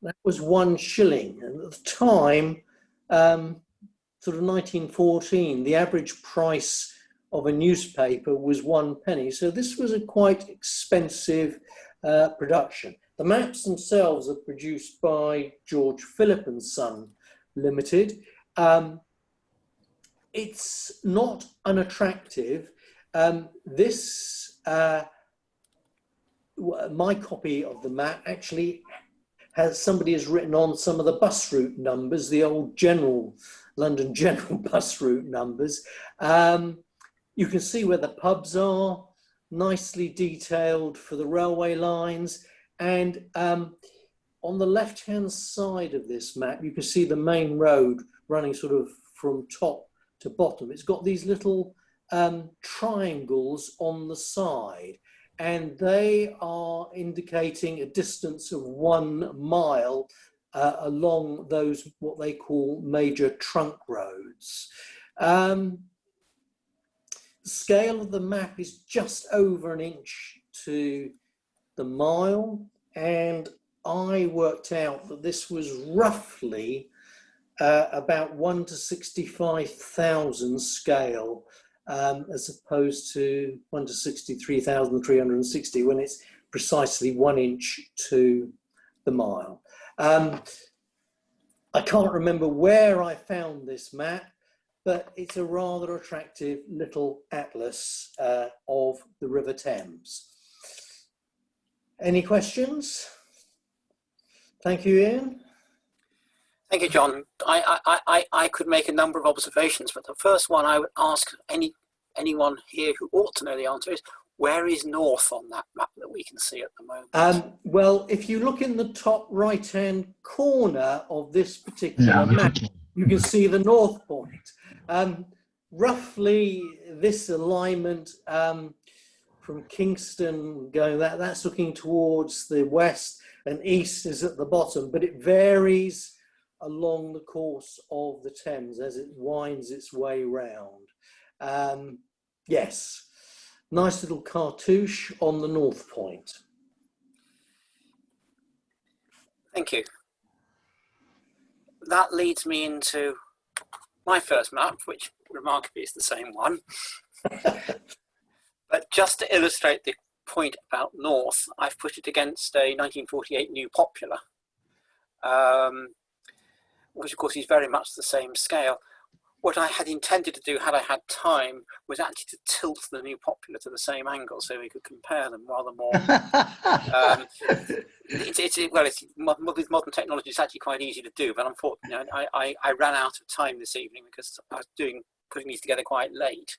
that was 1 shilling. And at the time, sort of 1914, the average price of a newspaper was 1 penny. So this was a quite expensive production. The maps themselves are produced by George Philip and Son Limited. It's not unattractive. My copy of the map actually has, somebody has written on some of the bus route numbers, the old London General bus route numbers. You can see where the pubs are, nicely detailed for the railway lines. And on the left-hand side of this map, you can see the main road running sort of from top to bottom. It's got these little triangles on the side, and they are indicating a distance of 1 mile along those, what they call major trunk roads. The scale of the map is just over 1 inch to the mile, and I worked out that this was roughly about 1 to 65,000 scale, as opposed to 1 to 63,360 when it's precisely 1 inch to the mile. I can't remember where I found this map, but it's a rather attractive little atlas of the River Thames. Any questions? Thank you, Ian. Thank you, John. I could make a number of observations, but the first one I would ask anyone here who ought to know the answer is, where is north on that map that we can see at the moment? Well, if you look in the top right-hand corner of this particular map, you can see the north point. Roughly this alignment from Kingston going, that's looking towards the west, and east is at the bottom, but it varies along the course of the Thames as it winds its way round. Yes, nice little cartouche on the north point. Thank you. That leads me into my first map, which remarkably is the same one. But just to illustrate the point about north, I've put it against a 1948 New Popular, which of course is very much the same scale. What I had intended to do, had I had time, was actually to tilt the New Popular to the same angle so we could compare them rather more. With modern technology, it's actually quite easy to do, but unfortunately, I ran out of time this evening because I was putting these together quite late.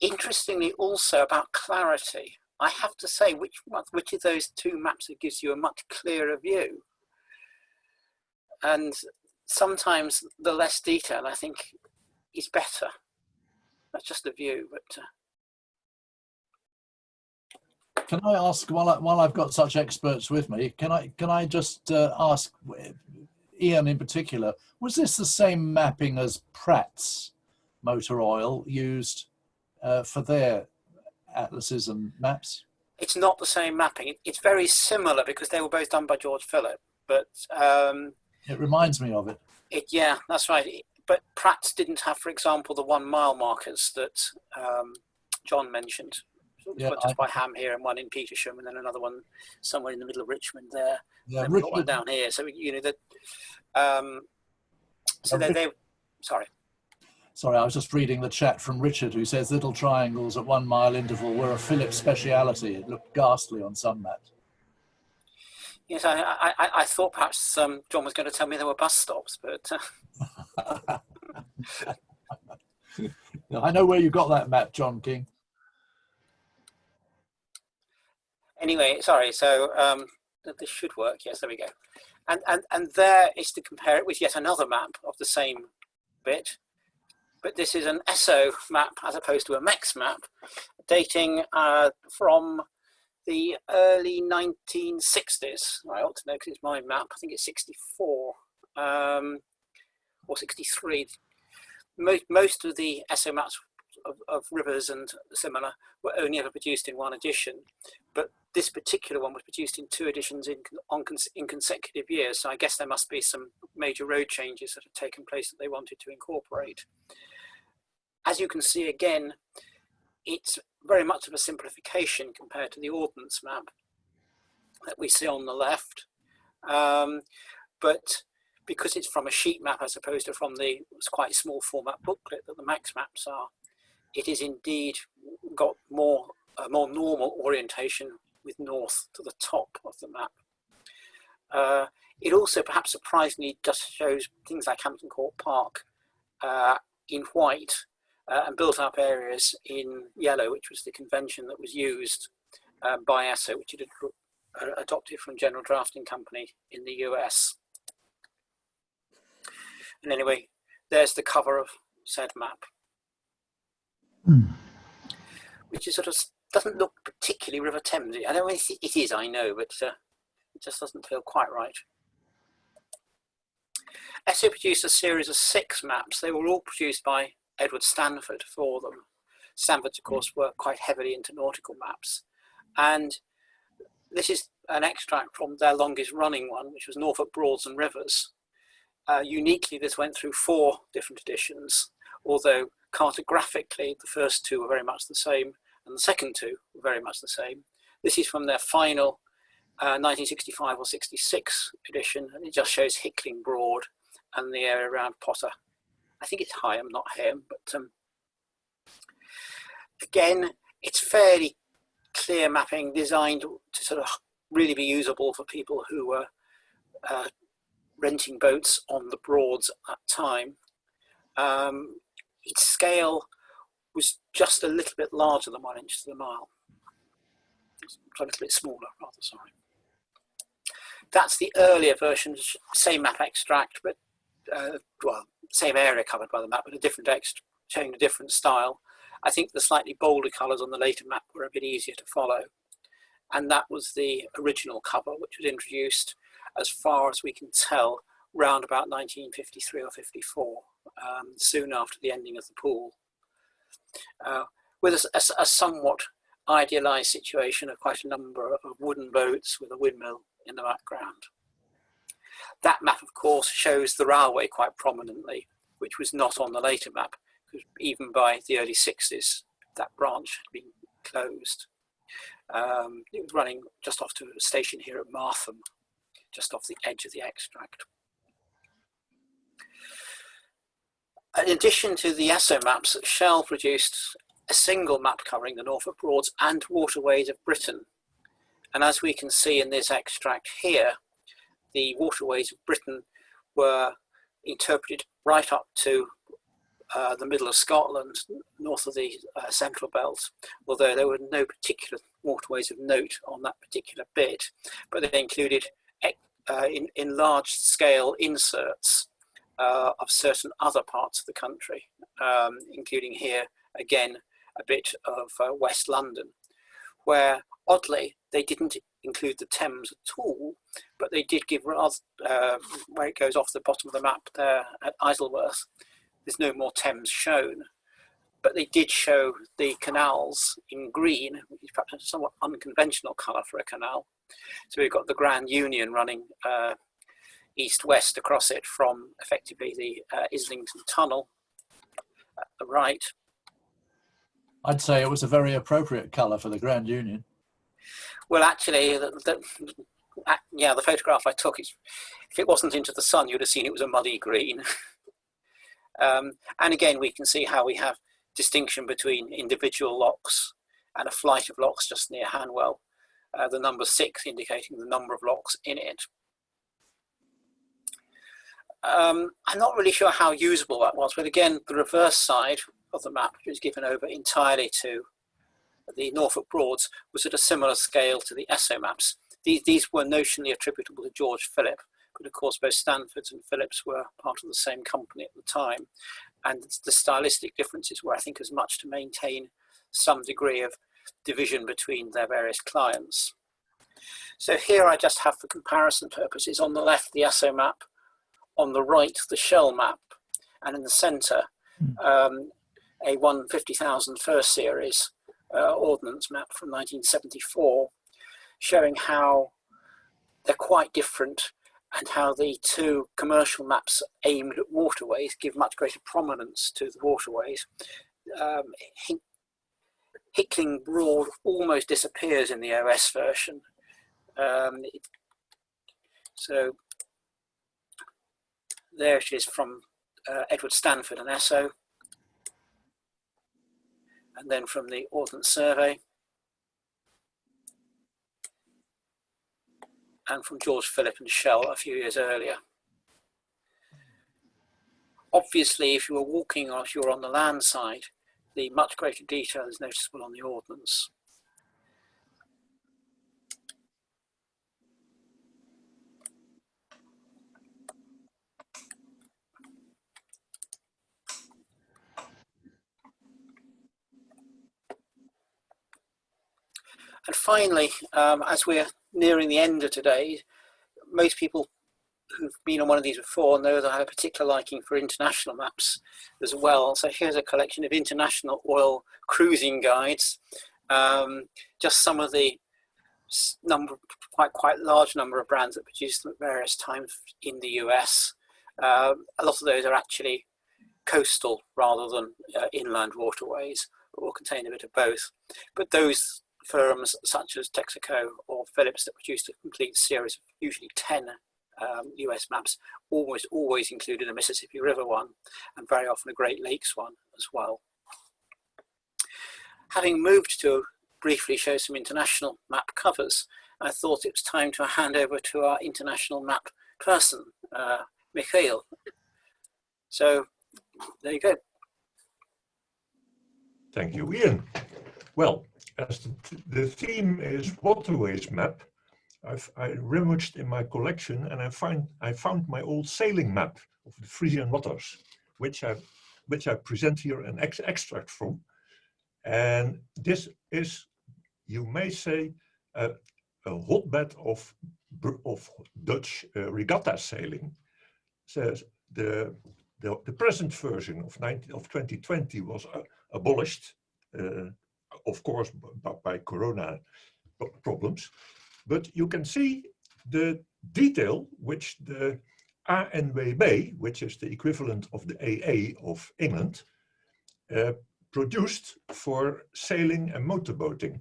Interestingly, also about clarity, I have to say which of those two maps gives you a much clearer view. And sometimes the less detail, I think, is better. That's just a view, but. Can I ask, while I've got such experts with me, can I just ask Ian in particular, was this the same mapping as Pratt's Motor Oil used for their atlases and maps? It's not the same mapping. It's very similar because they were both done by George Phillip, but it reminds me of it. Yeah, that's right. But Pratt's didn't have, for example, the 1 mile markers that John mentioned. Yeah, just by Ham here and one in Petersham, and then another one somewhere in the middle of Richmond there. Yeah, and we've got one down here. So you know that. Sorry, I was just reading the chat from Richard, who says little triangles at 1 mile interval were a Phillips speciality. It looked ghastly on some maps. Yes, I thought perhaps John was going to tell me there were bus stops, but. I know where you got that map, John King. Anyway, sorry. So this should work. Yes, there we go. And there is to compare it with yet another map of the same bit. But this is an ESO map as opposed to a MEX map, dating from the early 1960s. I ought to know because it's my map. I think it's 64 or 63. Most of the ESO maps of rivers and similar were only ever produced in one edition, but this particular one was produced in 2 editions in consecutive years. So I guess there must be some major road changes that have taken place that they wanted to incorporate. As you can see again, it's very much of a simplification compared to the Ordnance map that we see on the left. But because it's from a sheet map as opposed to from the quite small format booklet that the MAX maps are, it is indeed got a more normal orientation with north to the top of the map. It also, perhaps surprisingly, just shows things like Hampton Court Park in white and built up areas in yellow, which was the convention that was used by ESO, which it had adopted from General Drafting Company in the US. And anyway, there's the cover of said map. Which is sort of doesn't look particularly River Thames. I don't know if it is, I know, but it just doesn't feel quite right. ESO produced a series of 6 maps. They were all produced by Edward Stanford for them. Stanford, of course, were quite heavily into nautical maps. And this is an extract from their longest running one, which was Norfolk Broads and Rivers. Uniquely, this went through 4 different editions, although cartographically, the first 2 were very much the same, and the second 2 were very much the same. This is from their final 1965 or 66 edition, and it just shows Hickling Broad and the area around Potter I think it's Hyam, not Ham, but again, it's fairly clear mapping designed to sort of really be usable for people who were renting boats on the Broads at that time. Its scale was just a little bit larger than 1 inch to the mile. A little bit smaller, rather, sorry. That's the earlier version, same map extract, but well, same area covered by the map, but a different text showing a different style. I think the slightly bolder colours on the later map were a bit easier to follow. And that was the original cover, which was introduced, as far as we can tell, round about 1953 or 54, soon after the ending of the pool. With a somewhat idealised situation of quite a number of wooden boats with a windmill in the background. That map, of course, shows the railway quite prominently, which was not on the later map, because even by the early 60s, that branch had been closed. It was running just off to a station here at Martham, just off the edge of the extract. In addition to the ESSO maps, Shell produced a single map covering the Norfolk Broads and waterways of Britain. And as we can see in this extract here, the waterways of Britain were interpreted right up to the middle of Scotland, north of the central belt, although there were no particular waterways of note on that particular bit, but they included in large scale inserts of certain other parts of the country, including here again a bit of West London, where oddly they didn't include the Thames at all, but they did give rather, where it goes off the bottom of the map there at Isleworth, there's no more Thames shown, but they did show the canals in green, which is perhaps a somewhat unconventional colour for a canal. So we've got the Grand Union running east-west across it from effectively the Islington Tunnel at the right. I'd say it was a very appropriate colour for the Grand Union. Well, actually, yeah, the photograph I took, if it wasn't into the sun, you'd have seen it was a muddy green. And again, we can see how we have distinction between individual locks and a flight of locks just near Hanwell, the number 6 indicating the number of locks in it. I'm not really sure how usable that was, but again, the reverse side of the map, which was given over entirely to the Norfolk Broads, was at a similar scale to the ESSO maps. These were notionally attributable to George Philip, but of course both Stanfords and Phillips were part of the same company at the time, and the stylistic differences were, I think, as much to maintain some degree of division between their various clients. So here I just have, for comparison purposes, on the left the ESSO map, on the right the Shell map, and in the centre a 150,000 first series Ordnance map from 1974, showing how they're quite different and how the two commercial maps aimed at waterways give much greater prominence to the waterways. Hickling Broad almost disappears in the OS version. So there it is from Edward Stanford and Esso, and then from the Ordnance Survey, and from George Philip and Shell a few years earlier. Obviously, if you were walking or if you were on the land side, the much greater detail is noticeable on the Ordnance. And finally, as we're nearing the end of today, most people who've been on one of these before know that I have a particular liking for international maps as well. So here's a collection of international oil cruising guides. Just some of the quite large number of brands that produce them at various times in the US. A lot of those are actually coastal rather than inland waterways, but will contain a bit of both. But those firms such as Texaco or Phillips that produced a complete series of usually 10 US maps almost always included a Mississippi River one, and very often a Great Lakes one as well. Having moved to briefly show some international map covers, I thought it was time to hand over to our international map person, Michael. So there you go. Thank you, Ian. Well, as the theme is Waterways map, I rummaged in my collection and I found my old sailing map of the Frisian waters, which I present here an extract from. And this is, you may say, a hotbed of Dutch regatta sailing. So the present version of 2020 was abolished, of course, by Corona problems. But you can see the detail which the ANWB, which is the equivalent of the AA of England, produced for sailing and motorboating.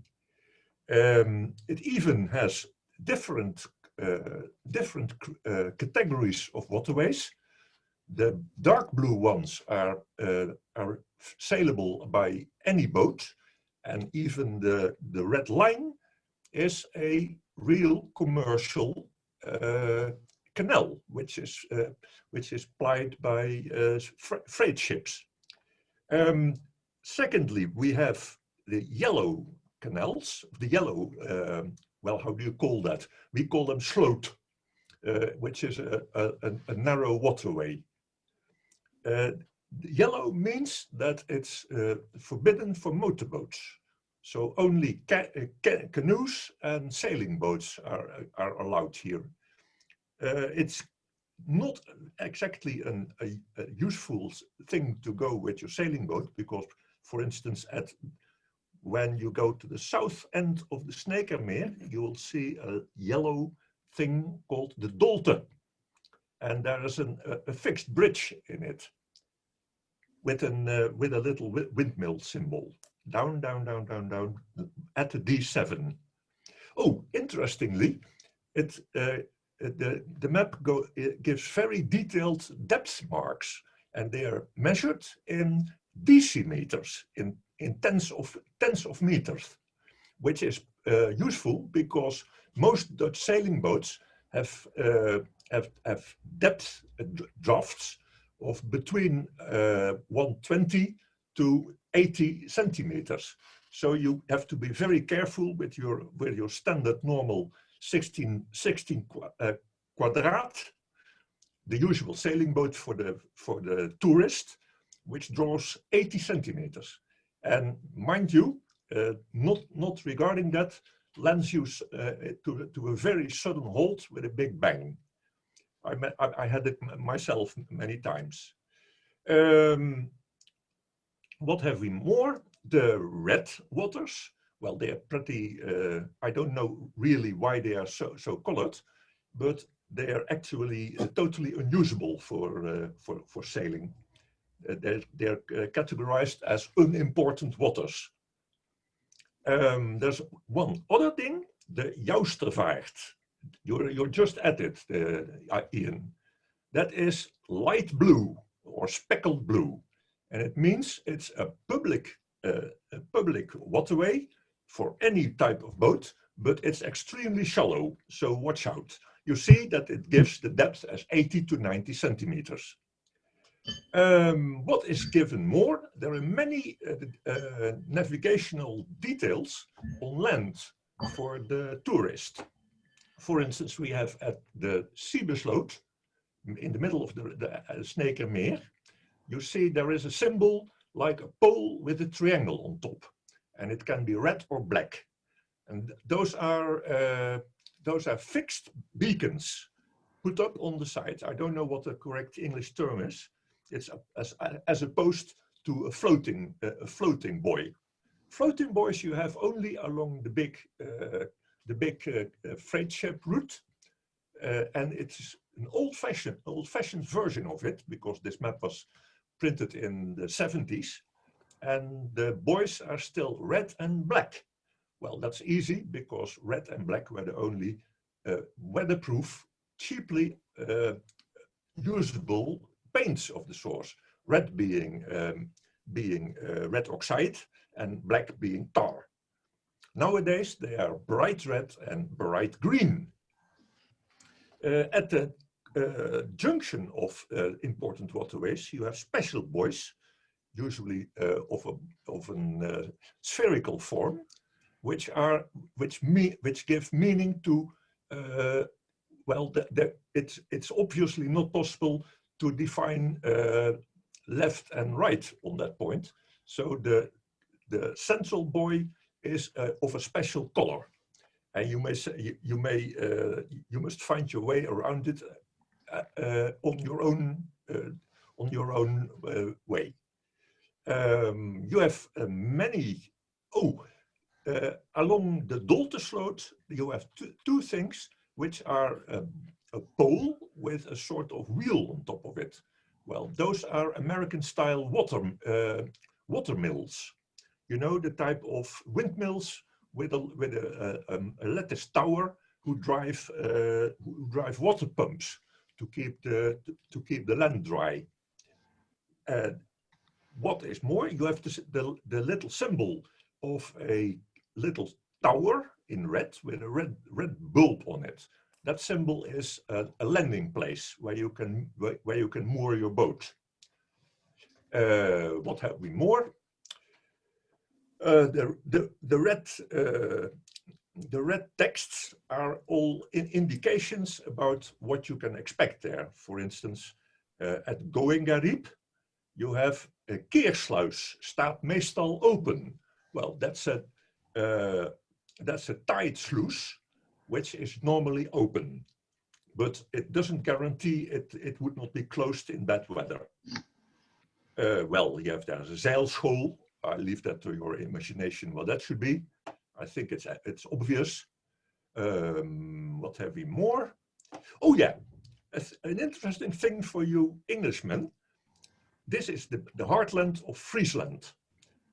It even has different categories of waterways. The dark blue ones are sailable by any boat, and even the red line is a real commercial canal, which is plied by freight ships. Secondly, we have the yellow canals, the yellow, well, how do you call that? We call them sloot, which is a narrow waterway. Yellow means that it's forbidden for motorboats. So only canoes and sailing boats are allowed here. It's not exactly a useful thing to go with your sailing boat because, for instance, when you go to the south end of the Snakermeer, you will see a yellow thing called the Dolte. And there is a fixed bridge in it with a little windmill symbol. Down, down, down, down, down at the D7. Oh, interestingly, the map gives very detailed depth marks, and they are measured in decimeters, in tens of meters, which is useful because most Dutch sailing boats have depth drafts of between 120 to 80 centimeters. So you have to be very careful with your standard normal 16 quadrat, the usual sailing boat for the tourist, which draws 80 centimeters. And mind you, not regarding that, lands you to a very sudden halt with a big bang. I had it myself many times. What have we more? The red waters. Well, they are pretty, I don't know really why they are so colored, but they are actually totally unusable for sailing. They're categorized as unimportant waters. There's one other thing, the Joustervaart. You're just at it, Ian. That is light blue or speckled blue. And it means it's a public waterway for any type of boat, but it's extremely shallow, so watch out. You see that it gives the depth as 80 to 90 centimeters. What is given more? There are many navigational details on land for the tourist. For instance, we have at the Siebesloot, in the middle of the Snakermeer, you see there is a symbol like a pole with a triangle on top, and it can be red or black. And those are fixed beacons put up on the side. I don't know what the correct English term is. It's as opposed to a floating buoy. Floating buoys you have only along the big freight ship route, and it's an old-fashioned version of it because this map was printed in the 70s, and the buoys are still red and black. Well, that's easy because red and black were the only weatherproof cheaply usable paints of the source. Red being red oxide and black being tar. Nowadays they are bright red and bright green. At the junction of important waterways, you have special buoys, usually of a spherical form, which give meaning to well, it's obviously not possible to define left and right on that point. So the central buoy is of a special color, and you may say you must find your way around it on your own way. You have many. Along the Doltersloot, you have two things which are a pole with a sort of wheel on top of it. Well, those are American-style water mills. You know, the type of windmills with a lattice tower who drive water pumps to keep the land dry. What is more, you have the little symbol of a little tower in red with a red bulb on it. That symbol is a landing place where you can moor your boat. What have we more? The red texts are all indications about what you can expect there. For instance, at Goingarriep, you have a keersluis staat meestal open. Well, that's a tide sluice, which is normally open, but it doesn't guarantee it would not be closed in bad weather. Well, there's a zeilschool. I leave that to your imagination what that should be. I think it's obvious. What have we more? Oh yeah, an interesting thing for you Englishmen. This is the Heartland of Friesland.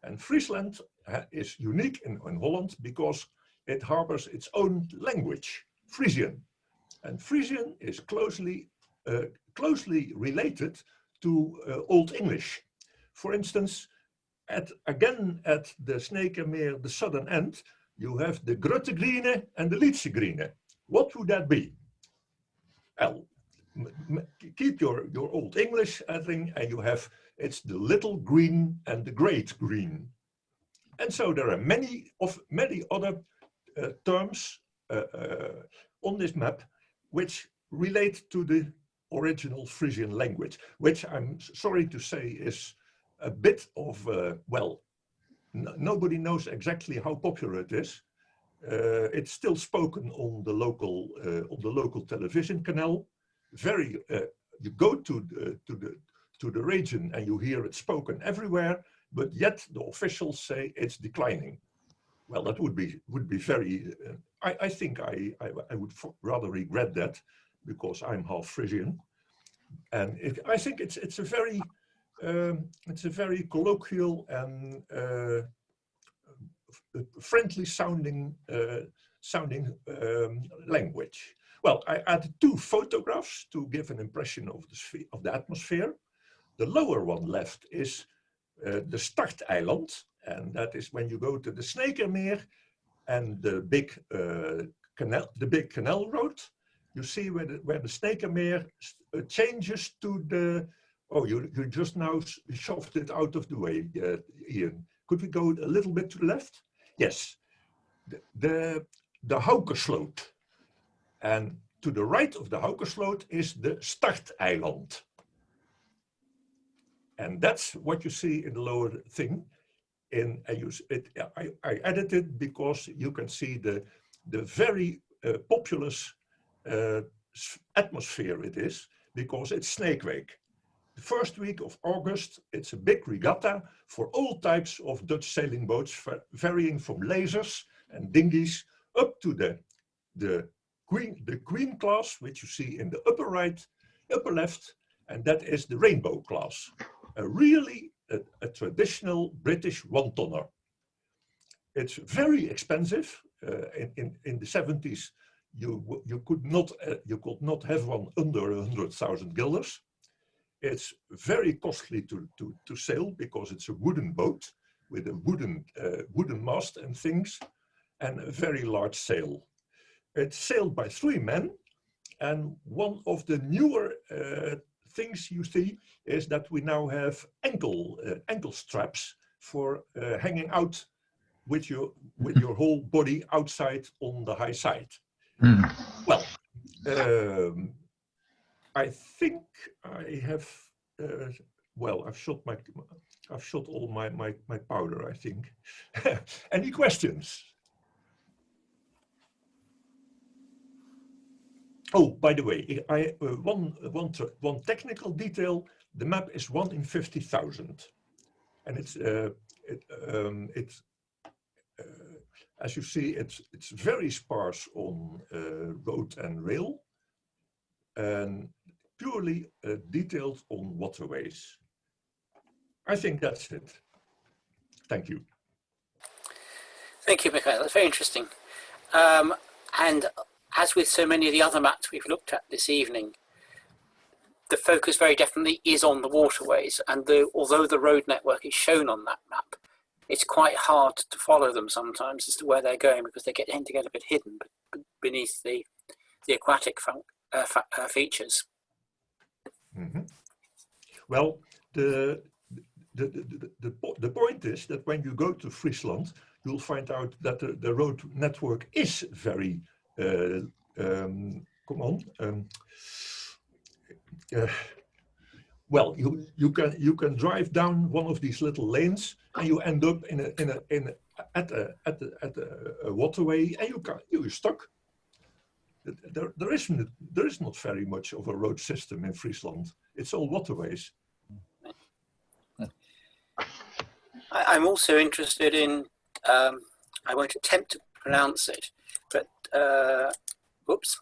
And Friesland is unique in Holland because it harbors its own language, Frisian. And Frisian is closely related to Old English. For instance, at the Snakermeer, the southern end, you have the Gruttegrine and the Lietsegrine. What would that be? Well, keep your Old English thing, and you have it's the little green and the great green. And so there are many other terms on this map which relate to the original Frisian language, which I'm sorry to say is a bit of nobody knows exactly how popular it is. It's still spoken on the local television canal. You go to the region and you hear it spoken everywhere, but yet the officials say it's declining. Well, that would be very. I think I would rather regret that because I'm half Frisian, and I think it's a very colloquial and friendly sounding language. Well, I added 2 photographs to give an impression of the atmosphere. The lower one left is the Starteiland, and that is when you go to the Snakermeer and the big canal road. You see where the Snakermeer changes to the. Oh, you just now shoved it out of the way, Ian. Could we go a little bit to the left? Yes, the Haukersloot. And to the right of the Haukersloot is the Starteiland. And that's what you see in the lower thing. I added it because you can see the very populous atmosphere it is, because it's Snake Week. The first week of August, it's a big regatta for all types of Dutch sailing boats, varying from lasers and dinghies up to the Queen class, which you see in the upper left, and that is the Rainbow class. Really a traditional British 1-tonner. It's very expensive. In the 70s, you could not have one under 100,000 guilders. It's very costly to sail because it's a wooden boat with a wooden mast and things, and a very large sail. It's sailed by 3 men, and one of the newer things you see is that we now have ankle straps for hanging out with your whole body outside on the high side. Mm. Well, I think I have. Well, I've shot all my powder, I think. Any questions? Oh, by the way, one technical detail: the map is 1 in 50,000, and it's as you see, it's very sparse on road and rail, and purely detailed on waterways. I think that's it. Thank you. Thank you, Michael. That's very interesting. And as with so many of the other maps we've looked at this evening, the focus very definitely is on the waterways. And although the road network is shown on that map, it's quite hard to follow them sometimes as to where they're going, because they tend to get a bit hidden beneath the aquatic features. Mm-hmm. Well, the point is that when you go to Friesland, you'll find out that the road network is very well, you can drive down one of these little lanes and you end up at a waterway, and you're stuck. There is not very much of a road system in Friesland. It's all waterways. I'm also interested in, I won't attempt to pronounce it, but, whoops.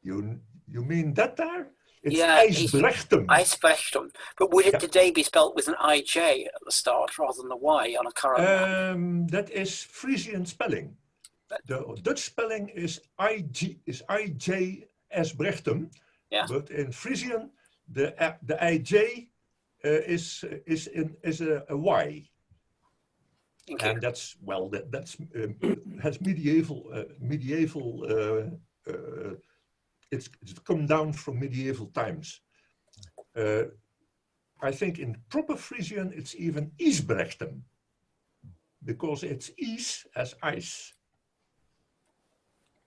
You mean that there? It's Yeah, IJsbrechtum. IJsbrechtum. But would it today be spelt with an IJ at the start rather than the Y on a current map? That is Frisian spelling. The Dutch spelling is IJsbrechtum, yeah. But in Frisian, the IJ is a Y. And that's, well, that's has medieval it's come down from medieval times. I think in proper Frisian it's even Isbrechtum, because it's is as ice.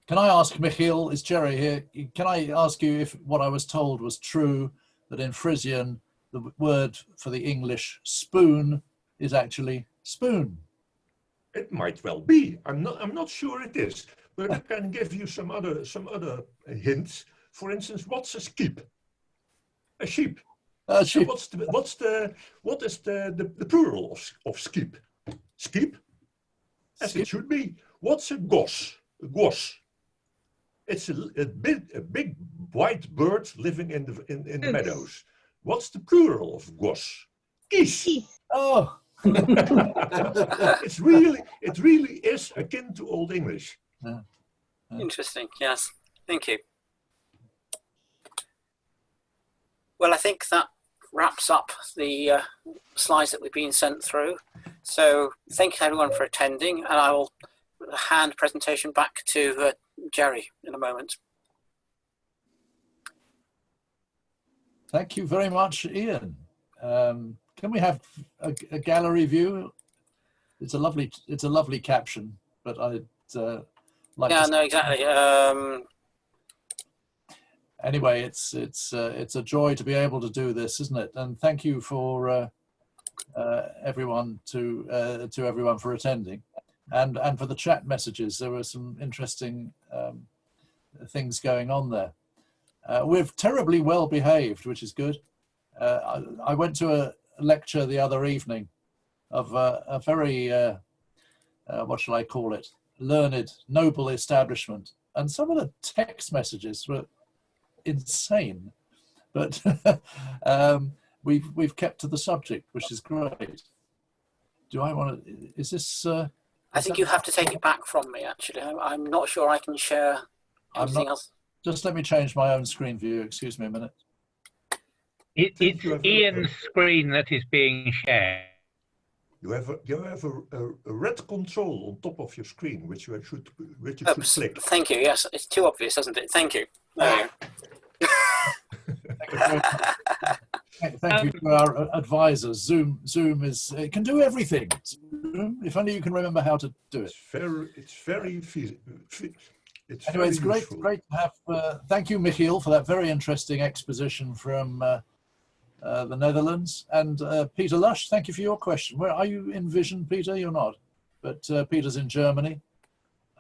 Can I ask, Michiel, it's Jerry here, can I ask you if what I was told was true, that in Frisian the word for the English spoon is actually spoon? It might well be. I'm not sure it is, but I can give you some other hints. For instance, what's a skip? A sheep. Sheep. So what is the plural of skip? Skip, as Skip. it should be. What's a gos? A gos. It's a big white bird living in the meadows. What's the plural of gos? Geese. Oh. It really is akin to Old English. Yeah. Interesting, yes. Thank you. Well, I think that wraps up the slides that we've been sent through. So thank you everyone for attending, and I will hand the presentation back to Jerry in a moment. Thank you very much, Ian. Can we have a gallery view? It's a lovely caption, but I'd like yeah, to... no, exactly. Anyway, it's a joy to be able to do this, isn't it? And thank you for everyone for attending, and for the chat messages. There were some interesting things going on there. We're terribly well behaved, which is good. I went to a lecture the other evening of a very what shall I call it, learned, noble establishment, and some of the text messages were insane, but we've kept to the subject, which is great. Do I want to? Is this? I think you have to take it back from me, actually. I'm not sure I can share anything else. Just let me change my own screen view. Excuse me a minute. It's Ian's screen that is being shared. You have a red control on top of your screen, which you should click. Thank you. Yes, it's too obvious, isn't it? Thank you. There you go. Thank you to our advisors. Zoom is, it can do everything. Zoom, if only you can remember how to do it. It's very Anyway, it's great to have, thank you, Michiel, for that very interesting exposition from the Netherlands. And Peter Lush, thank you for your question. Where are you in Vision, Peter? You're not, but Peter's in Germany.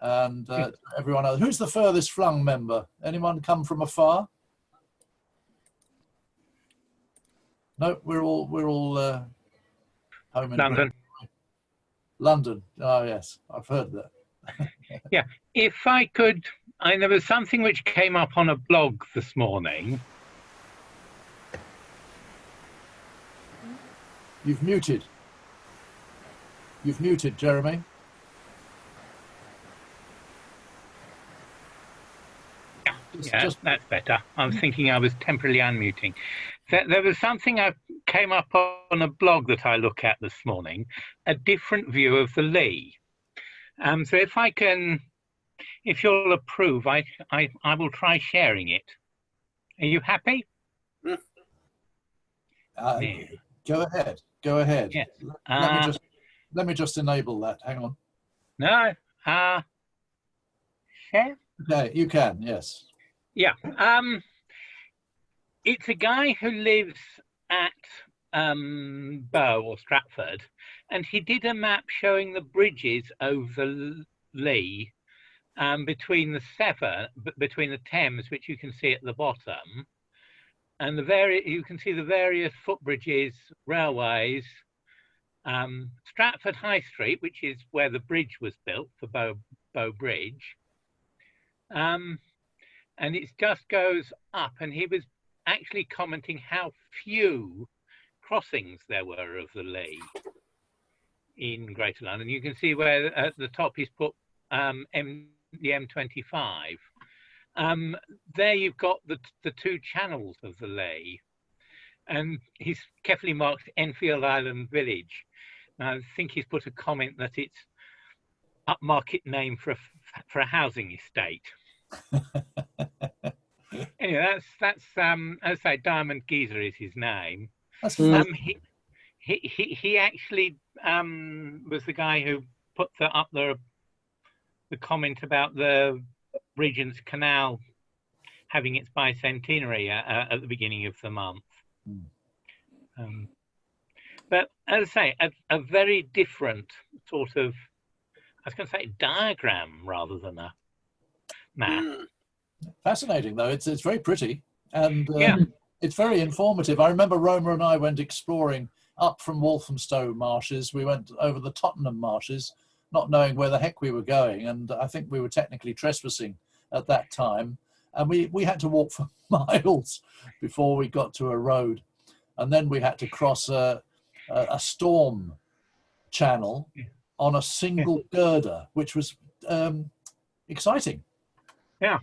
And everyone else. Who's the furthest flung member? Anyone come from afar? No, we're all home in London. London. Oh yes, I've heard that. Yeah, if I could, there was something which came up on a blog this morning. You've muted. You've muted, Jeremy. Yeah, that's better. I was thinking I was temporarily unmuting. There was something I came up on a blog that I look at this morning, a different view of the Lee. So if you'll approve, I will try sharing it. Are you happy? Go ahead. Go ahead. Yes. Let me just enable that. Hang on. No. Share? Okay, you can. Yes. Yeah. It's a guy who lives at Bow or Stratford, and he did a map showing the bridges over the Lee between the Thames, which you can see at the bottom, and you can see the various footbridges, railways, Stratford High Street, which is where the bridge was built for Bow Bridge, and it just goes up. And he was actually commenting how few crossings there were of the Lee in Greater London. You can see where at the top he's put the M25. There you've got the two channels of the Lee, and he's carefully marked Enfield Island Village. I think he's put a comment that it's upmarket name for a housing estate. Anyway, that's as I say, Diamond Geezer is his name. He actually was the guy who put up the comment about the Regent's Canal having its bicentenary at the beginning of the month. But as I say, a very different sort of, I was going to say diagram rather than a map. Fascinating, though. It's very pretty, and it's very informative. I remember Roma and I went exploring up from Walthamstow marshes. We went over the Tottenham marshes, not knowing where the heck we were going, and I think we were technically trespassing at that time. And we had to walk for miles before we got to a road, and then we had to cross a storm channel on a single girder, which was exciting. Yeah.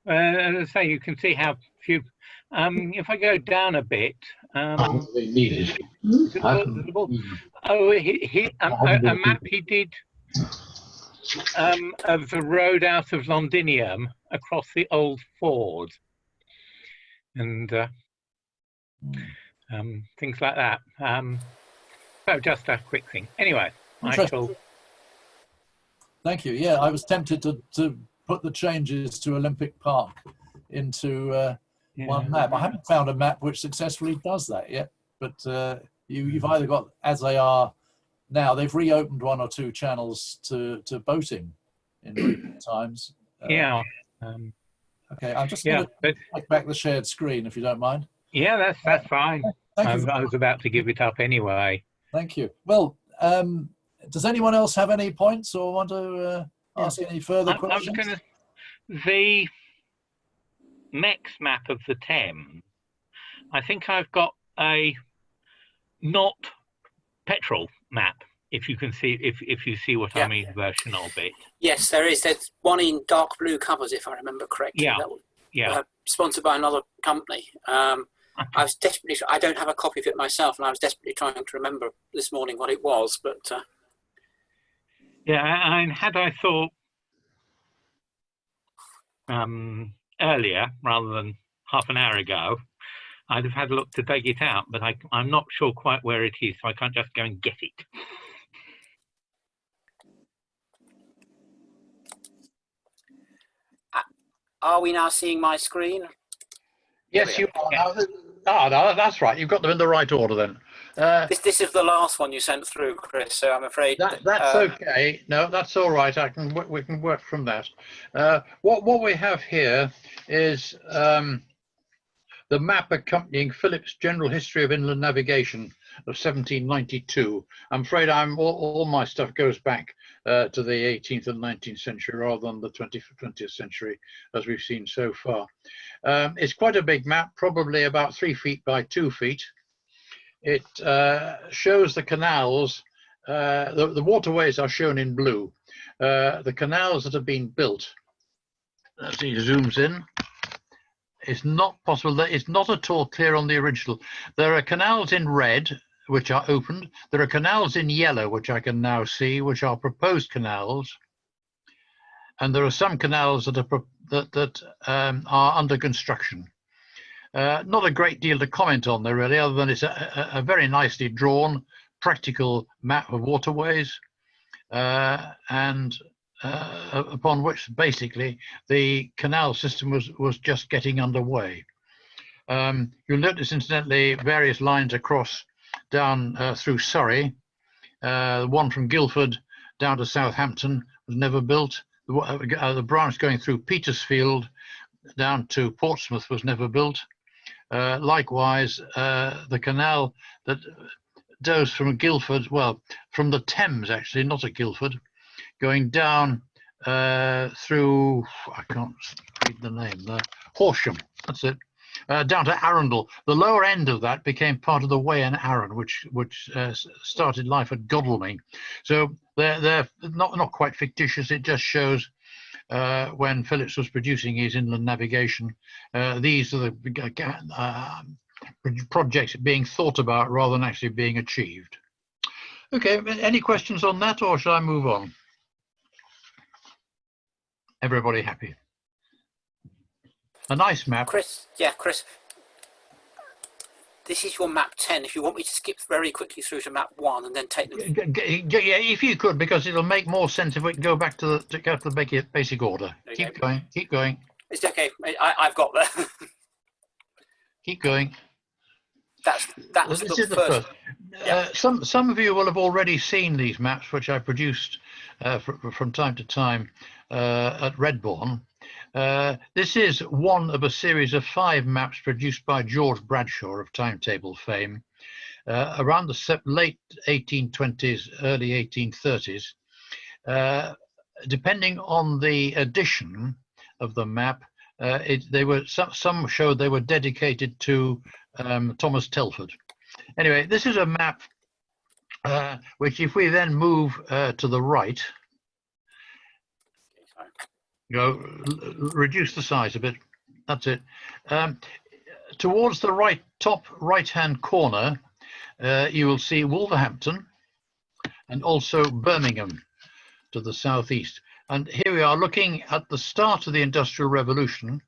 As I say, you can see how few. If I go down a bit, a map he did of the road out of Londinium across the old ford, and things like that. So just a quick thing. Anyway, Thank you. Yeah, I was tempted to put the changes to Olympic Park into one map. I haven't found a map which successfully does that yet, but you've either got, as they are now, they've reopened one or two channels to boating in recent times. Okay, I'm just going to take back the shared screen, if you don't mind. Yeah, that's fine. I was about to give it up anyway. Thank you. Well, does anyone else have any points or want to ask any further questions? The next map of the Thames, I think I've got a not petrol map if you can see, if you see what Yeah. I mean, version of it. Yes, there is. There's one in dark blue covers, if I remember correctly. Yeah. That was, Yeah. sponsored by another company. I was desperately. I don't have a copy of it myself, and I was desperately trying to remember this morning what it was. But Yeah, and had I thought earlier rather than half an hour ago, I'd have had a look to dig it out, but I'm not sure quite where it is, so I can't just go and get it. are we now seeing my screen? Yes, you are. Yeah. No, that's right. You've got them in the right order then. This is the last one you sent through, Chris. So I'm afraid That's okay. No, that's all right. We can work from that. What we have here is the map accompanying Philip's General History of Inland Navigation of 1792. I'm afraid all my stuff goes back to the 18th and 19th century rather than the 20th century, as we've seen so far. It's quite a big map, probably about 3 feet by 2 feet. It shows the canals. The waterways are shown in blue. The canals that have been built. As he zooms in, it's not possible. It's not at all clear on the original. There are canals in red, which are opened. There are canals in yellow, which I can now see, which are proposed canals. And there are some canals that are under construction. Not a great deal to comment on there, really, other than it's a very nicely drawn, practical map of waterways, and upon which basically the canal system was just getting underway. You'll notice, incidentally, various lines across down through Surrey. One from Guildford down to Southampton was never built. The branch going through Petersfield down to Portsmouth was never built. Likewise, the canal that goes from Guildford, well, from the Thames actually, not at Guildford, going down through, I can't read the name there, Horsham, that's it, down to Arundel. The lower end of that became part of the Way in Arran, which started life at Godalming. So they're not quite fictitious. It just shows when Phillips was producing his inland navigation, these are the projects being thought about rather than actually being achieved. Okay, any questions on that, or shall I move on? Everybody happy? A nice map. Chris, this is your map 10. If you want me to skip very quickly through to map 1 and then take them. Yeah, if you could, because it'll make more sense if we can go back to the basic order. Keep going. It's okay. I've got that. Keep going. This is the first. Yeah. Some of you will have already seen these maps, which I produced from time to time at Redbourne. This is one of a series of 5 maps produced by George Bradshaw of timetable fame around the late 1820s, early 1830s. Depending on the edition of the map, some showed they were dedicated to Thomas Telford. Anyway, this is a map which, if we then move to the right, reduce the size a bit. That's it. Towards the top right-hand corner, you will see Wolverhampton and also Birmingham to the southeast. And here we are looking at the start of the Industrial Revolution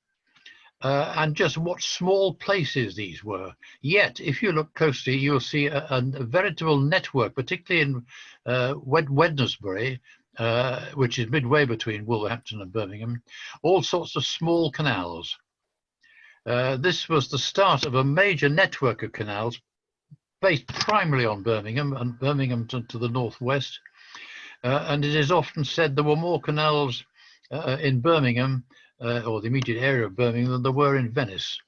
and just what small places these were. Yet, if you look closely, you'll see a veritable network, particularly in Wednesbury, which is midway between Wolverhampton and Birmingham, all sorts of small canals. This was the start of a major network of canals based primarily on Birmingham and Birmingham to the northwest. And it is often said there were more canals in Birmingham or the immediate area of Birmingham than there were in Venice.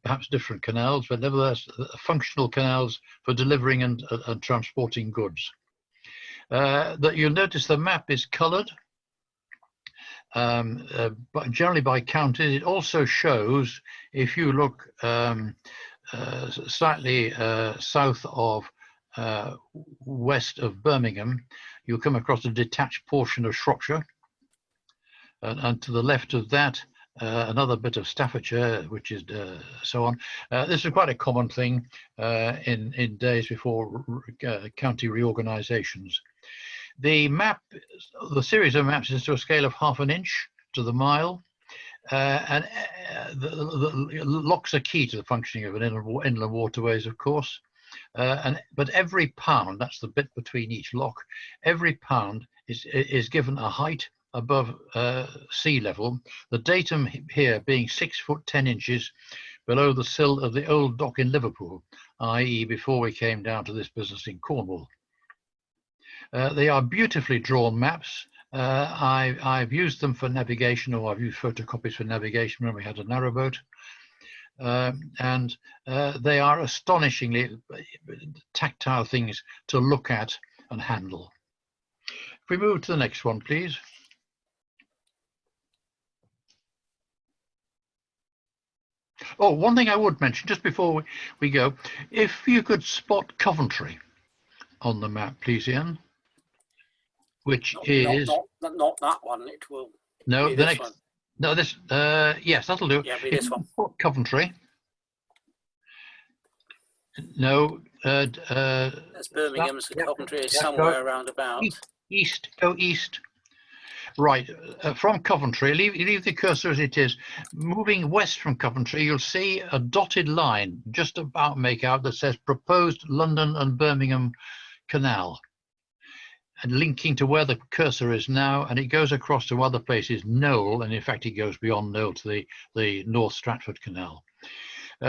Perhaps different canals, but nevertheless functional canals for delivering and transporting goods. That you'll notice the map is coloured, but generally by counties. It also shows, if you look slightly south of west of Birmingham, you'll come across a detached portion of Shropshire. And to the left of that, another bit of Staffordshire, which is so on. This is quite a common thing in days before county reorganisations. The map, the series of maps is to a scale of ½ an inch to the mile. And the locks are key to the functioning of an inland waterways, of course. But every pound, that's the bit between each lock, every pound is given a height above sea level. The datum here being 6 foot 10 inches below the sill of the old dock in Liverpool, i.e. before we came down to this business in Cornwall. They are beautifully drawn maps. I've used them for navigation, or I've used photocopies for navigation when we had a narrowboat. And they are astonishingly tactile things to look at and handle. If we move to the next one, please. Oh, one thing I would mention just before we go, if you could spot Coventry on the map, please, Ian, which is not that one. It will. No, be the this next. one. No, this. Yes, that'll do. Yeah, be this one. Coventry. No. That's Birmingham, so yeah, Coventry is yeah, somewhere around about. East. Go east. Right, from Coventry, leave the cursor as it is. Moving west from Coventry, you'll see a dotted line just about make out that says proposed London and Birmingham Canal. And linking to where the cursor is now, and it goes across to other places, Knowle, and in fact it goes beyond Knowle to the North Stratford Canal.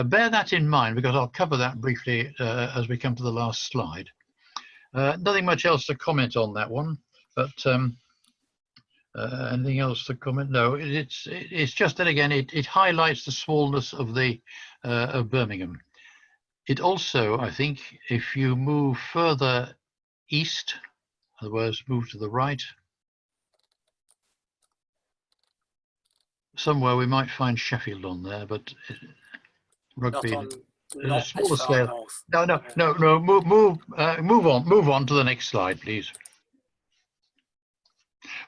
Bear that in mind, because I'll cover that briefly as we come to the last slide. Nothing much else to comment on that one, but anything else to comment? No, it's just that again, it highlights the smallness of of Birmingham. It also, I think, if you move further east, in other words, move to the right, somewhere we might find Sheffield on there, but Rugby. Not a smaller as far scale. north. No. Move on to the next slide, please.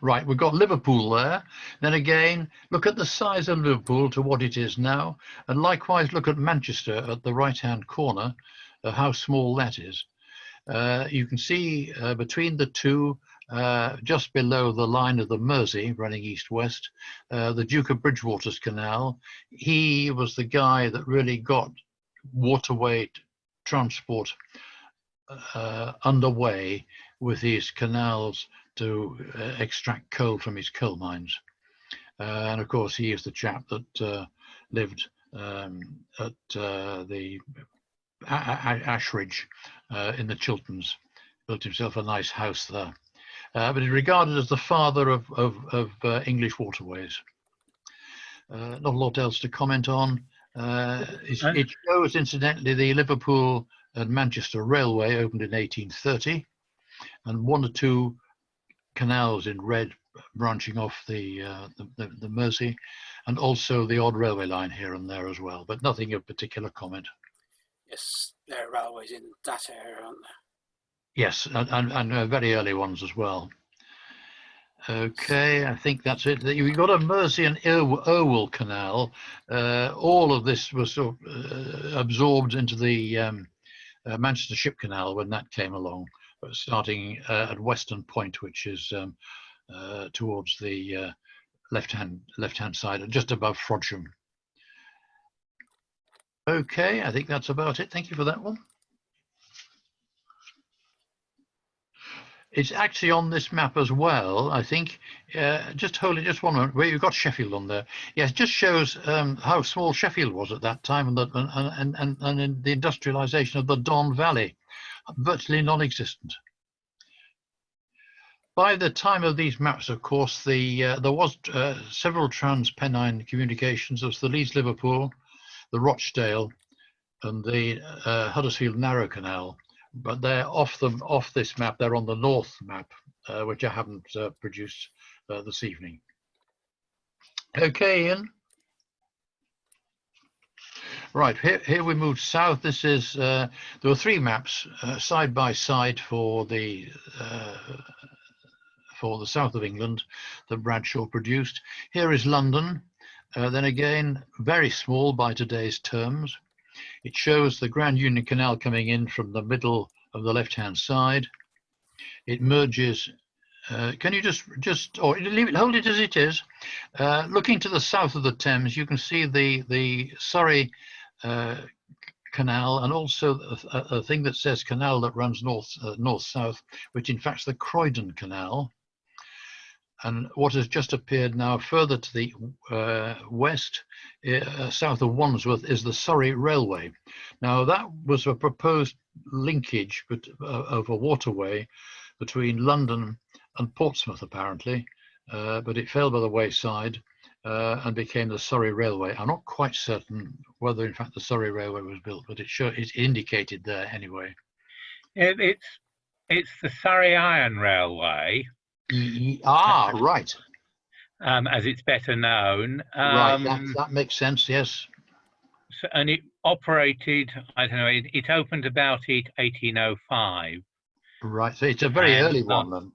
Right, we've got Liverpool there. Then again, look at the size of Liverpool to what it is now, and likewise look at Manchester at the right-hand corner, how small that is. You can see between the two, just below the line of the Mersey running east-west, the Duke of Bridgewaters Canal. He was the guy that really got waterway transport underway with his canals to extract coal from his coal mines. And of course, he is the chap that lived at the Ashridge in the Chilterns, built himself a nice house there. But he's regarded as the father of English waterways. Not a lot else to comment on. It shows, incidentally, the Liverpool and Manchester Railway opened in 1830, and one or two canals in red branching off the Mersey, and also the odd railway line here and there as well, but nothing of particular comment. Yes, there are railways in that area, aren't there? Yes, and very early ones as well. Okay, I think that's it. You've got a Mersey and Irwell Canal. All of this was sort of absorbed into the Manchester Ship Canal when that came along, starting at Western Point, which is towards the left-hand side, just above Frodsham. Okay, I think that's about it. Thank you for that one. It's actually on this map as well, I think. Just hold it just one moment. Where you've got Sheffield on there. Yes, it just shows how small Sheffield was at that time, and in the industrialisation of the Don Valley, virtually non-existent. By the time of these maps, of course, there was several trans-Pennine communications. There was the Leeds-Liverpool, the Rochdale, and the Huddersfield Narrow Canal. But they're off this map. They're on the north map, which I haven't produced this evening. Okay, Ian. Right, here we moved south. This is, there were three maps side by side for the south of England that Bradshaw produced. Here is London, then again, very small by today's terms. It shows the Grand Union Canal coming in from the middle of the left-hand side. It merges, can you just, or leave it, hold it as it is. Looking to the south of the Thames, you can see the Surrey Canal, and also a thing that says canal that runs north-south, which in fact is the Croydon Canal. And what has just appeared now further to the west, south of Wandsworth, is the Surrey Railway. Now that was a proposed linkage of a waterway between London and Portsmouth apparently, but it fell by the wayside and became the Surrey Railway. I'm not quite certain whether in fact the Surrey Railway was built, but it's indicated there anyway. It's the Surrey Iron Railway. Right. As it's better known. Right, that makes sense, yes. So, and it operated, I don't know, it opened about 1805. Right, so it's a very early one then.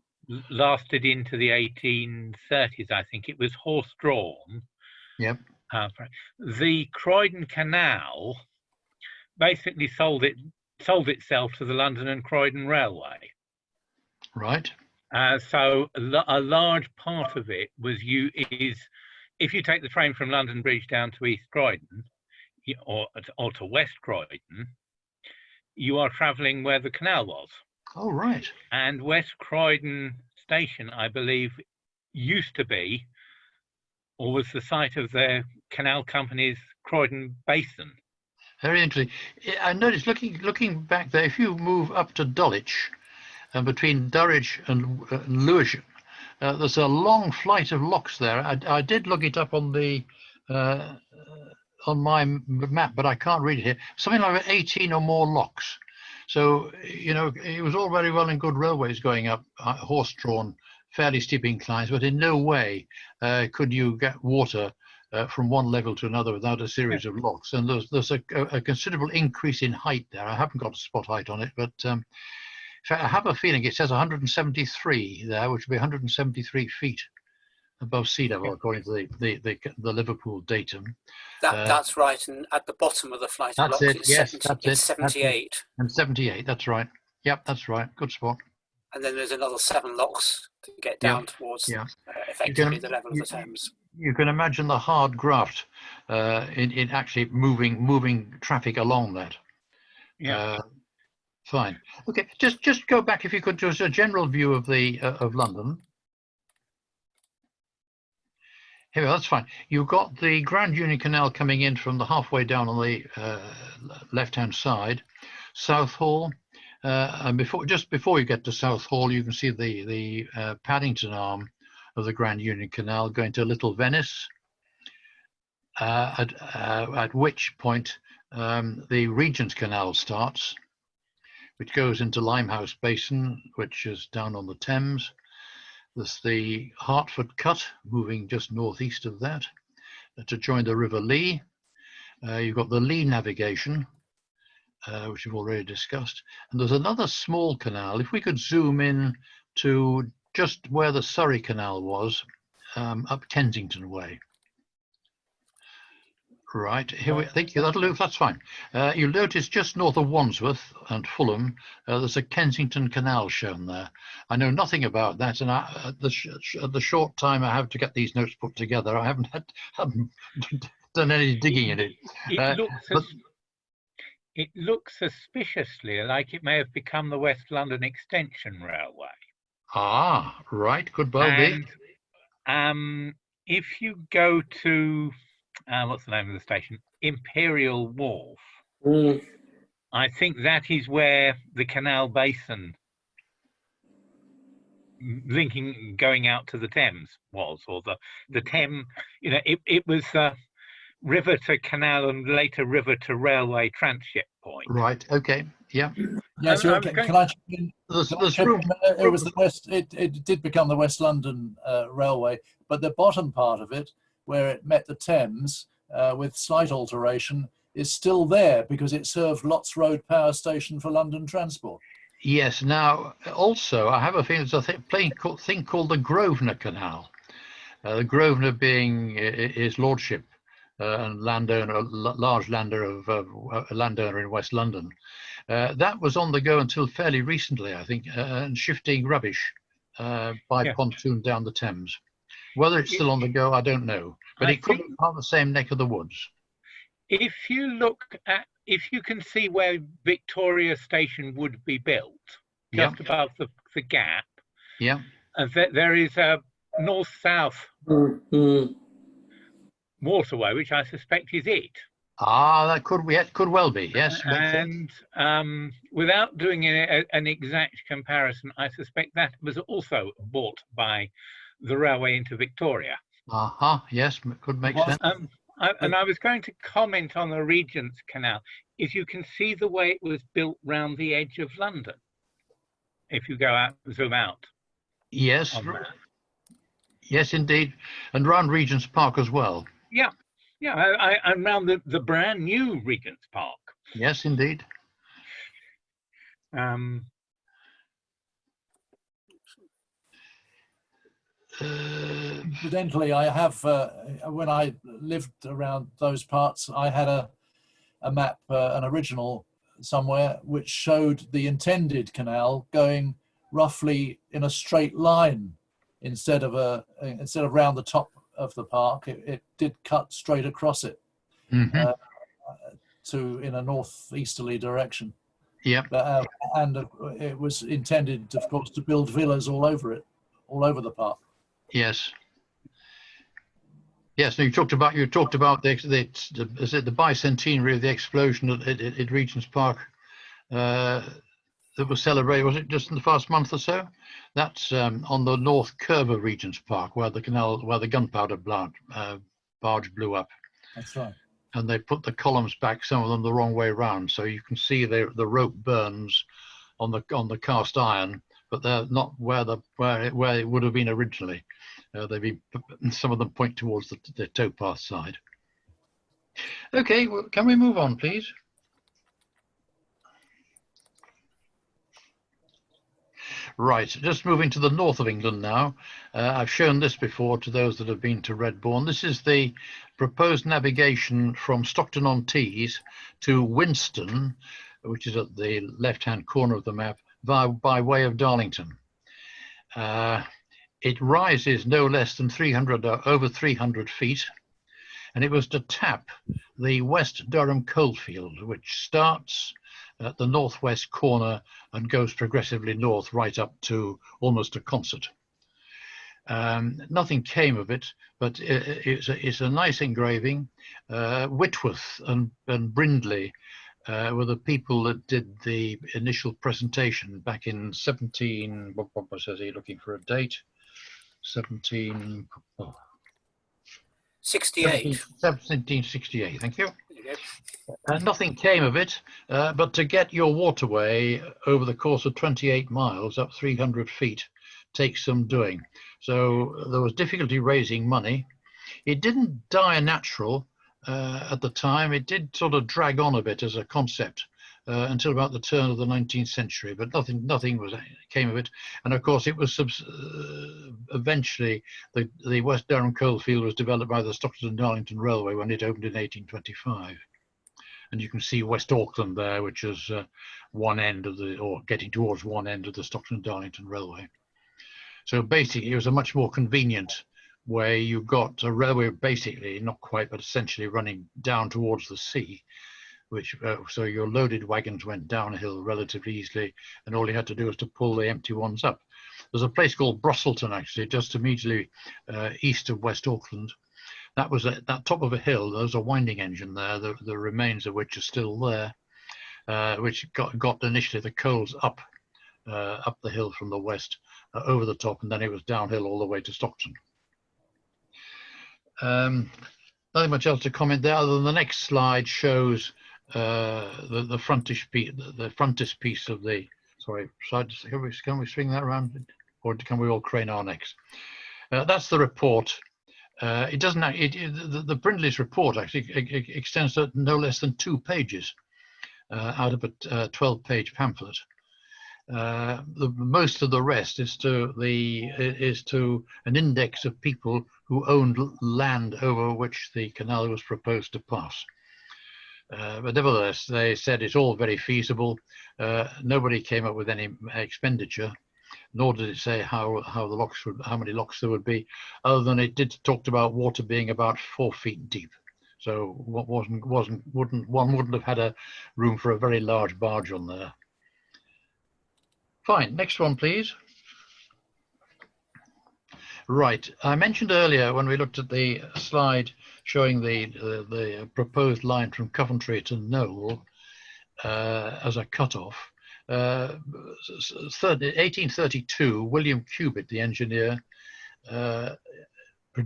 Lasted into the 1830s, I think. It was horse-drawn. Yep. The Croydon Canal basically sold itself to the London and Croydon Railway. Right. So a large part of it is if you take the train from London Bridge down to East Croydon or to West Croydon, you are travelling where the canal was. Oh, right. And West Croydon Station, I believe, used to be, or was the site of the canal company's Croydon Basin. Very interesting. I noticed looking back there, if you move up to Dulwich, and between Durridge and Lewisham, there's a long flight of locks there. I did look it up on the on my map, but I can't read it here. Something like 18 or more locks. So, you know, it was all very well and good railways going up, horse-drawn, fairly steep inclines, but in no way could you get water from one level to another without a series of locks. And there's a considerable increase in height there. I haven't got a spot height on it, but in fact, I have a feeling it says 173 there, which would be 173 feet above sea level, according to the Liverpool datum. That's right, and at the bottom of the flight of locks, it's 78. And 78, that's right. Yep, that's right. Good spot. And then there's another 7 locks to get down towards effectively the level of the Thames. You can imagine the hard graft in actually moving traffic along that. Yeah. Fine. Okay, just go back if you could to a general view of the of London. Here we are, that's fine. You've got the Grand Union Canal coming in from the halfway down on the left-hand side, Southall, and just before you get to Southall, you can see the Paddington arm of the Grand Union Canal going to Little Venice, at which point the Regent's Canal starts, which goes into Limehouse Basin, which is down on the Thames. There's the Hertford Cut moving just northeast of that to join the River Lee. You've got the Lee navigation, which we've already discussed. And there's another small canal. If we could zoom in to just where the Surrey Canal was, up Kensington Way. Right, here we think that'll do, that's fine. You'll notice just north of Wandsworth and Fulham, there's a Kensington Canal shown there. I know nothing about that, and at the short time I have to get these notes put together, I haven't done any digging in it. It looks suspiciously like it may have become the West London Extension Railway. Ah, right, could well be. If you go to what's the name of the station? Imperial Wharf. I think that is where the Canal Basin going out to the Thames was, or the Thames. You know, it was river to canal and later river to railway transit point. Right. Okay. Yeah. Yes. Can I? It was the West. It did become the West London Railway, but the bottom part of it, where it met the Thames with slight alteration, is still there because it served Lots Road Power Station for London Transport. Yes. Now, also, I have a feeling there's a thing called the Grosvenor Canal. The Grosvenor being his lordship and landowner, large landowner in West London. That was on the go until fairly recently, I think, and shifting rubbish by pontoon down the Thames. Whether it's still on the go, I don't know. But it could be part of the same neck of the woods. If you can see where Victoria Station would be built, just above the gap, there is a north-south waterway, which I suspect is it. Ah, that could well be, yes. And without doing an exact comparison, I suspect that was also bought by the railway into Victoria. Yes, could make sense. And I was going to comment on the Regent's Canal. If you can see the way it was built round the edge of London, if you go out, zoom out. Yes, yes, indeed, and round Regent's Park as well. Yeah, and round the brand new Regent's Park. Yes, indeed. Incidentally, I have, when I lived around those parts, I had a map, an original somewhere, which showed the intended canal going roughly in a straight line instead of round the top of the park. It did cut straight across it in a northeasterly direction. Yeah, and it was intended, of course, to build villas all over it, all over the park. Yes. Yes. No, you talked about the bicentenary of the explosion at Regent's Park that was celebrated. Was it just in the past month or so? That's on the north curve of Regent's Park, where the gunpowder barge blew up. That's right. And they put the columns back, some of them the wrong way round, so you can see the rope burns on the cast iron, but they're not where it would have been originally. Some of them point towards the towpath side. Okay, well, can we move on, please? Right, just moving to the north of England now. I've shown this before to those that have been to Redbourne. This is the proposed navigation from Stockton-on-Tees to Winston, which is at the left-hand corner of the map, by way of Darlington. It rises no less than over 300 feet, and it was to tap the West Durham coalfield, which starts at the northwest corner and goes progressively north right up to almost a concert. Nothing came of it, but it's a nice engraving. Whitworth and Brindley were the people that did the initial presentation back in what says he, looking for a date? 1768, thank you. Nothing came of it, but to get your waterway over the course of 28 miles up 300 feet takes some doing. So there was difficulty raising money. It didn't die natural at the time. It did sort of drag on a bit as a concept until about the turn of the 19th century, but nothing came of it. And of course, it was eventually the West Durham coalfield was developed by the Stockton and Darlington Railway when it opened in 1825. And you can see West Auckland there, which is one end of or getting towards one end of the Stockton and Darlington Railway. So basically, it was a much more convenient way. You got a railway, basically, not quite, but essentially running down towards the sea, which so your loaded wagons went downhill relatively easily, and all you had to do was to pull the empty ones up. There's a place called Brosselton, actually, just immediately east of West Auckland. That was at that top of a hill. There's a winding engine there, the remains of which are still there, which got initially the coals up the hill from the west over the top, and then it was downhill all the way to Stockton. Nothing much else to comment there, other than the next slide shows the frontispiece of the. Sorry, can we swing that around, or can we all crane our necks? That's the report. It doesn't. The Brindley's report actually extends to no less than 2 pages out of a 12-page pamphlet. Most of the rest is to an index of people who owned land over which the canal was proposed to pass. But nevertheless, they said it's all very feasible. Nobody came up with any expenditure, nor did it say how many locks there would be, other than it talked about water being about 4 feet deep. So one wouldn't have had a room for a very large barge on there. Fine, next one, please. Right, I mentioned earlier when we looked at the slide showing the proposed line from Coventry to Knowle as a cut-off. 1832, William Cubitt, the engineer,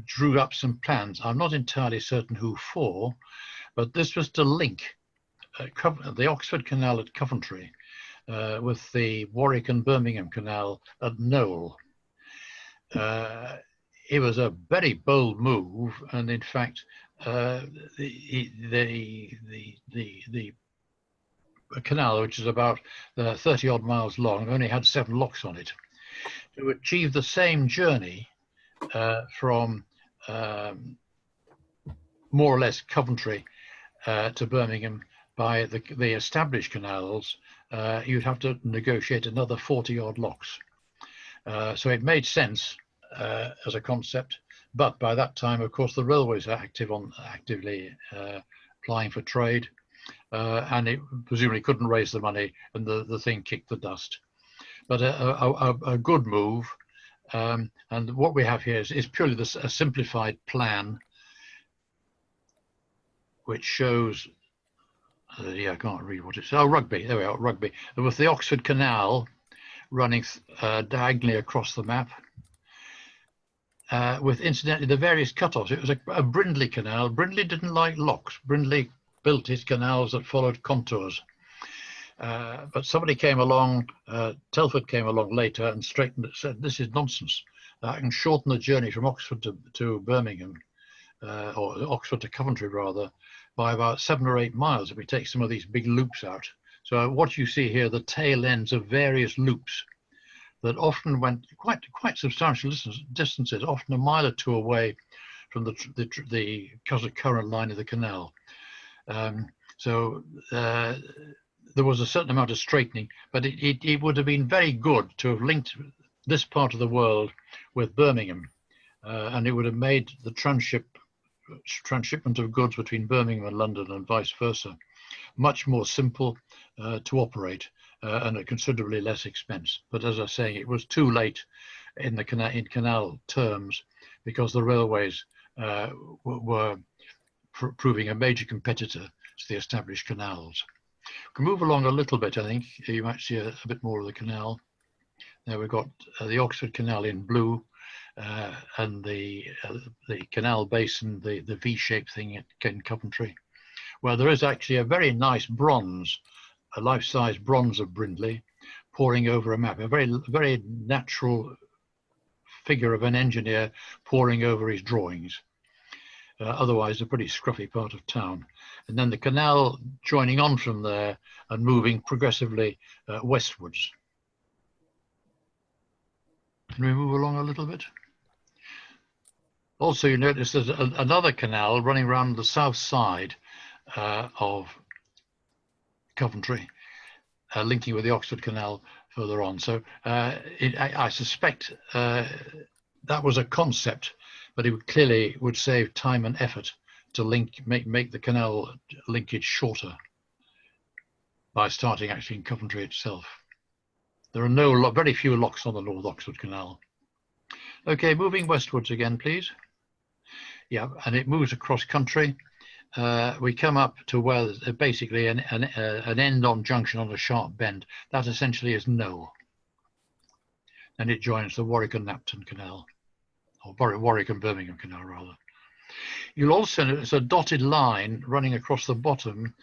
drew up some plans. I'm not entirely certain who for, but this was to link the Oxford Canal at Coventry with the Warwick and Birmingham Canal at Knowle. It was a very bold move, and in fact, the canal, which is about 30 odd miles long, only had 7 locks on it. To achieve the same journey from more or less Coventry to Birmingham by the established canals, you'd have to negotiate another 40 odd locks. So it made sense as a concept, but by that time, of course, the railways are actively applying for trade, and it presumably couldn't raise the money, and the thing kicked the dust. But a good move, and what we have here is purely a simplified plan, which shows. I can't read what it says. Oh, Rugby. There we are, Rugby. With the Oxford Canal running diagonally across the map, with incidentally the various cut-offs. It was a Brindley canal. Brindley didn't like locks. Brindley built his canals that followed contours. But somebody came along, Telford came along later and straightened it, said, this is nonsense. I can shorten the journey from Oxford to Birmingham, or Oxford to Coventry rather, by about 7 or 8 miles if we take some of these big loops out. So what you see here, the tail ends of various loops that often went quite substantial distances, often a mile or 2 away from the current line of the canal. So there was a certain amount of straightening, but it would have been very good to have linked this part of the world with Birmingham, and it would have made the transshipment of goods between Birmingham and London and vice versa much more simple to operate and at considerably less expense. But as I was saying, it was too late in canal terms, because the railways were proving a major competitor to the established canals. We can move along a little bit, I think. You might see a bit more of the canal. Now we've got the Oxford Canal in blue, and the canal basin, the V-shaped thing in Coventry, where there is actually a very nice bronze, a life-size bronze of Brindley, poring over a map, a very natural figure of an engineer poring over his drawings. Otherwise, a pretty scruffy part of town. And then the canal joining on from there and moving progressively westwards. Can we move along a little bit? Also, you notice there's another canal running around the south side of Coventry, linking with the Oxford Canal further on. So I suspect that was a concept, but it clearly would save time and effort to make the canal linkage shorter by starting actually in Coventry itself. There are very few locks on the North Oxford Canal. Okay, moving westwards again, please. Yeah, and it moves across country. We come up to where there's basically an end-on junction on a sharp bend. That essentially is Knowle. And it joins the Warwick and Napton Canal, or Warwick and Birmingham Canal, rather. You'll also notice a dotted line running across the bottom.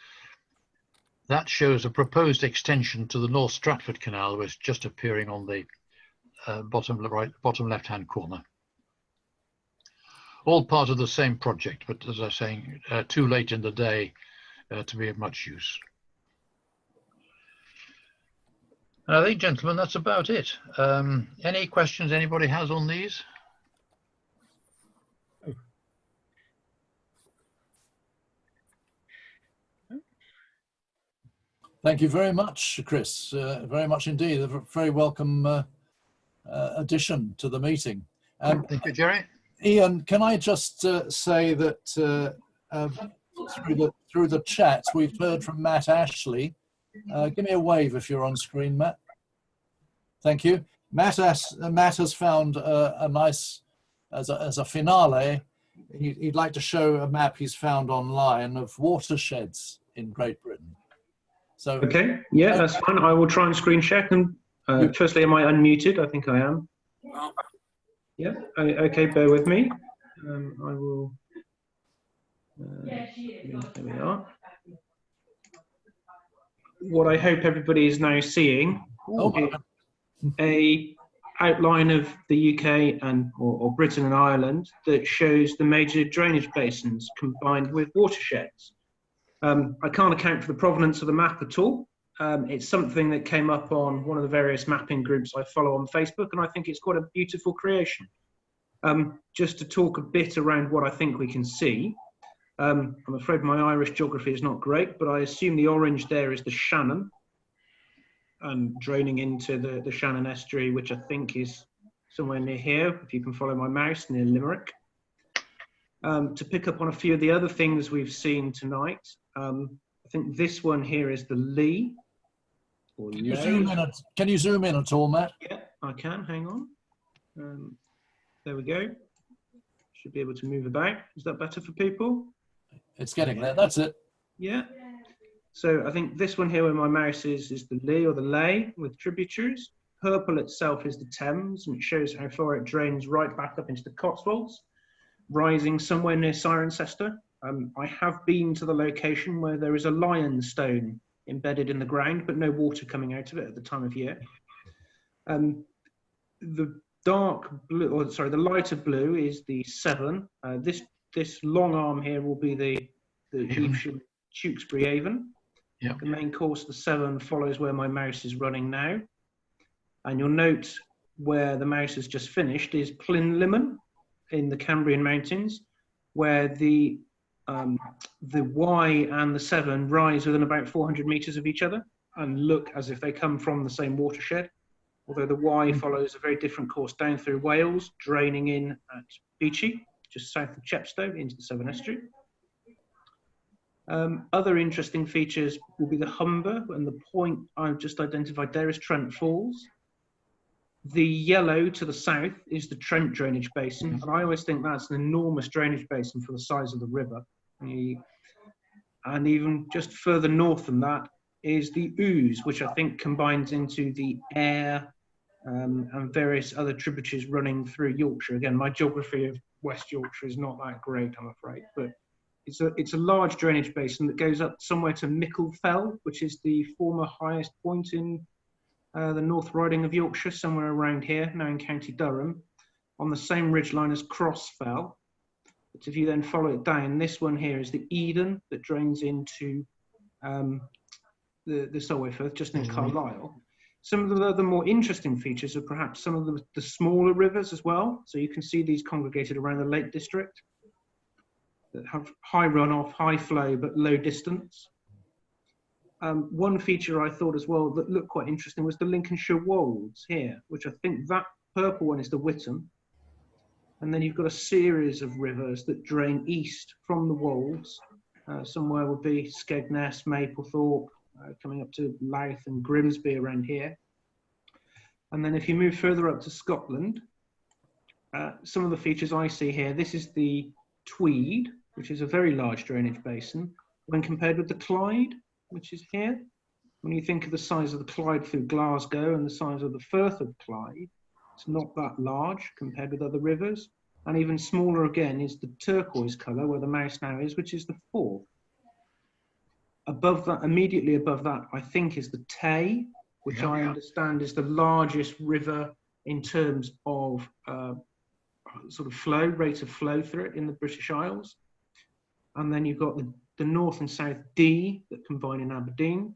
That shows a proposed extension to the North Stratford Canal, which is just appearing on the bottom left-hand corner. all part of the same project, but as I was saying, too late in the day to be of much use. I think, gentlemen, that's about it. Any questions anybody has on these? Thank you very much, Chris. Very much indeed. A very welcome addition to the meeting. Thank you, Jerry. Ian, can I just say that through the chat, we've heard from Matt Ashley. Give me a wave if you're on screen, Matt. Thank you. Matt has found a nice, as a finale, he'd like to show a map he's found online of watersheds in Great Britain. So, okay, yeah, that's fine. I will try and screen share. And firstly, am I unmuted? I think I am. Yeah. Okay, bear with me. I will. There we are. What I hope everybody is now seeing is a outline of the UK or Britain and Ireland that shows the major drainage basins combined with watersheds. I can't account for the provenance of the map at all. It's something that came up on one of the various mapping groups I follow on Facebook, and I think it's quite a beautiful creation. Just to talk a bit around what I think we can see. I'm afraid my Irish geography is not great, but I assume the orange there is the Shannon, and draining into the Shannon estuary, which I think is somewhere near here, if you can follow my mouse, near Limerick. To pick up on a few of the other things we've seen tonight, I think this one here is the Lee. Can you zoom in at all, Matt? Yeah, I can. Hang on. There we go. Should be able to move about. Is that better for people? It's getting there. That's it. Yeah. So I think this one here where my mouse is the Lee or the Lay with tributaries. Purple itself is the Thames, and it shows how far it drains right back up into the Cotswolds, rising somewhere near Cirencester. I have been to the location where there is a lion stone embedded in the ground, but no water coming out of it at the time of year. The dark blue, or sorry, the lighter blue is the Severn. This long arm here will be the Evesham Tewkesbury Avon. Yep. The main course of the Severn follows where my mouse is running now. And you'll note where the mouse has just finished is Plinlimmon in the Cambrian Mountains, where the Wye and the Severn rise within about 400 metres of each other and look as if they come from the same watershed. Although the Wye follows a very different course down through Wales, draining in at Beachy, just south of Chepstow, into the Severn Estuary. Other interesting features will be the Humber, and the point I've just identified there is Trent Falls. The yellow to the south is the Trent drainage basin, and I always think that's an enormous drainage basin for the size of the river. And even just further north than that is the Ouse, which I think combines into the Aire and various other tributaries running through Yorkshire. Again, my geography of West Yorkshire is not that great, I'm afraid, but it's a large drainage basin that goes up somewhere to Mickle Fell, which is the former highest point in the North Riding of Yorkshire, somewhere around here, now in County Durham, on the same ridgeline as Cross Fell. But if you then follow it down, this one here is the Eden that drains into the Solway Firth, just near Carlisle. Some of the other more interesting features are perhaps some of the smaller rivers as well. So you can see these congregated around the Lake District that have high runoff, high flow, but low distance. One feature I thought as well that looked quite interesting was the Lincolnshire Walls here, which I think that purple one is the Witham. And then you've got a series of rivers that drain east from the Wolds. Somewhere would be Skegness, Maplethorpe, coming up to Louth and Grimsby around here. And then if you move further up to Scotland, some of the features I see here, this is the Tweed, which is a very large drainage basin, when compared with the Clyde, which is here. When you think of the size of the Clyde through Glasgow and the size of the Firth of Clyde, it's not that large compared with other rivers. And even smaller again is the turquoise colour where the mouse now is, which is the Forth. Above that, immediately above that, I think is the Tay, which I understand is the largest river in terms of sort of flow, rate of flow through it in the British Isles. And then you've got the North and South Dee that combine in Aberdeen,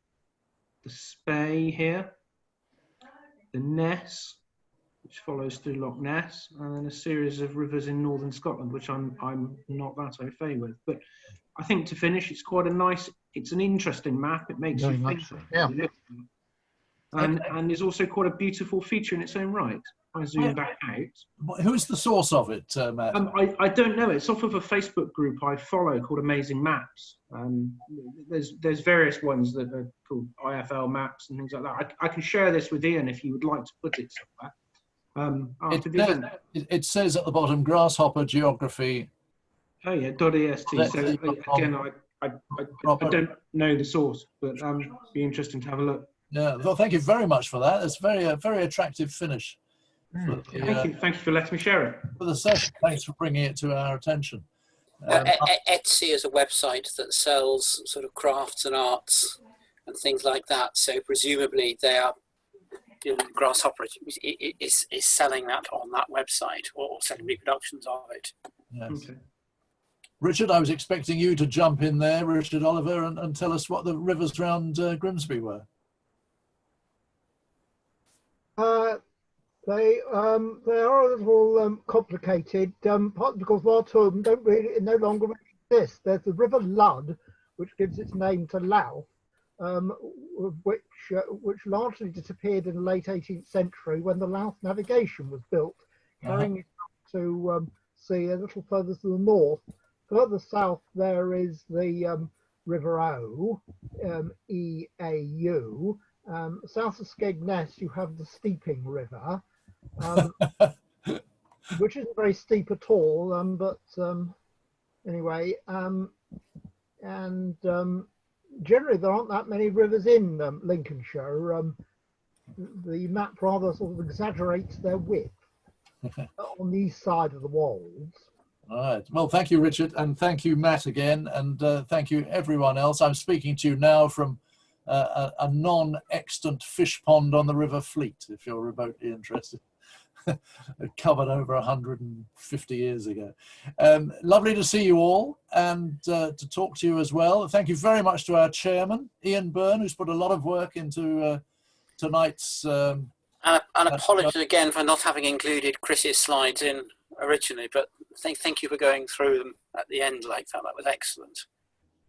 the Spey here, the Ness, which follows through Loch Ness, and then a series of rivers in northern Scotland, which I'm not that au fait with. But I think to finish, it's quite a nice, it's an interesting map. It makes Very you think. much so, yeah. And is also quite a beautiful feature in its own right. I zoom back out. Who's the source of it, Matt? I don't know. It's off of a Facebook group I follow called Amazing Maps. There's various ones that are called IFL maps and things like that. I can share this with Ian if you would like to put it somewhere. It says at the bottom, Grasshopper Geography. Oh yeah, .est. So again, I don't know the source, but be interesting to have a look. Yeah, well, thank you very much for that. It's a very attractive finish. Thank you for letting me share it. For the session. Thanks for bringing it to our attention. Etsy is a website that sells sort of crafts and arts and things like that. So presumably they are, Grasshopper is selling that on that website or selling reproductions of it. Yes. Okay. Richard, I was expecting you to jump in there, Richard Oliver, and tell us what the rivers around Grimsby were. They are a little complicated, partly because one or two of them no longer exist. There's the River Ludd, which gives its name to Louth, which largely disappeared in the late 18th century when the Louth navigation was built, carrying it up to sea a little further to the north. Further south there is the River O, E-A-U. South of Skegness you have the Steeping River, which isn't very steep at all, but anyway, and generally there aren't that many rivers in Lincolnshire. The map rather sort of exaggerates their width on the east side of the Wolds. All right. Well, thank you, Richard, and thank you, Matt, again, and thank you, everyone else. I'm speaking to you now from a non-extant fish pond on the River Fleet, if you're remotely interested. Covered over 150 years ago. Lovely to see you all and to talk to you as well. Thank you very much to our chairman, Ian Byrne, who's put a lot of work into tonight's... and apologies again for not having included Chris's slides in originally, but thank you for going through them at the end like that. That was excellent.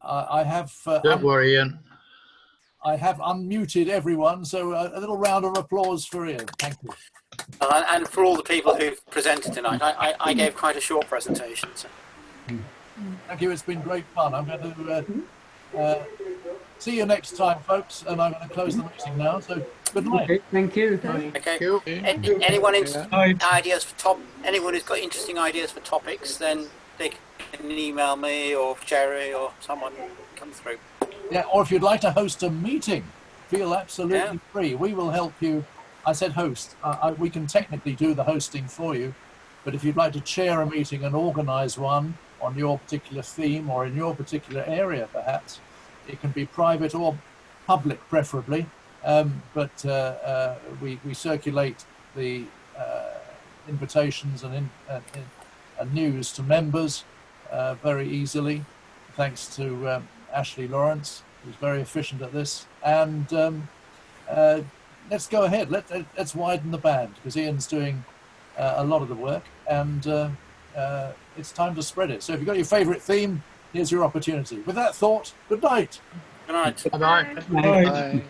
I have... Don't worry, Ian. I have unmuted everyone, so a little round of applause for Ian. Thank you. And for all the people who've presented tonight. I gave quite a short presentation. So. Thank you, it's been great fun. I'm going to see you next time, folks, and I'm going to close the meeting now. So good night. Okay, thank you. Okay. Anyone anyone who's got interesting ideas for topics, then they can email me or Jerry or someone come through. Yeah, or if you'd like to host a meeting, feel absolutely free. We will help you. I said host. We can technically do the hosting for you, but if you'd like to chair a meeting and organise one on your particular theme or in your particular area, perhaps, it can be private or public, preferably. But we circulate the invitations and news to members very easily, thanks to Ashley Lawrence, who's very efficient at this. And let's go ahead. Let's widen the band, because Ian's doing a lot of the work, and it's time to spread it. So if you've got your favourite theme, here's your opportunity. With that thought, good night. Good night. Bye-bye. Bye. Bye.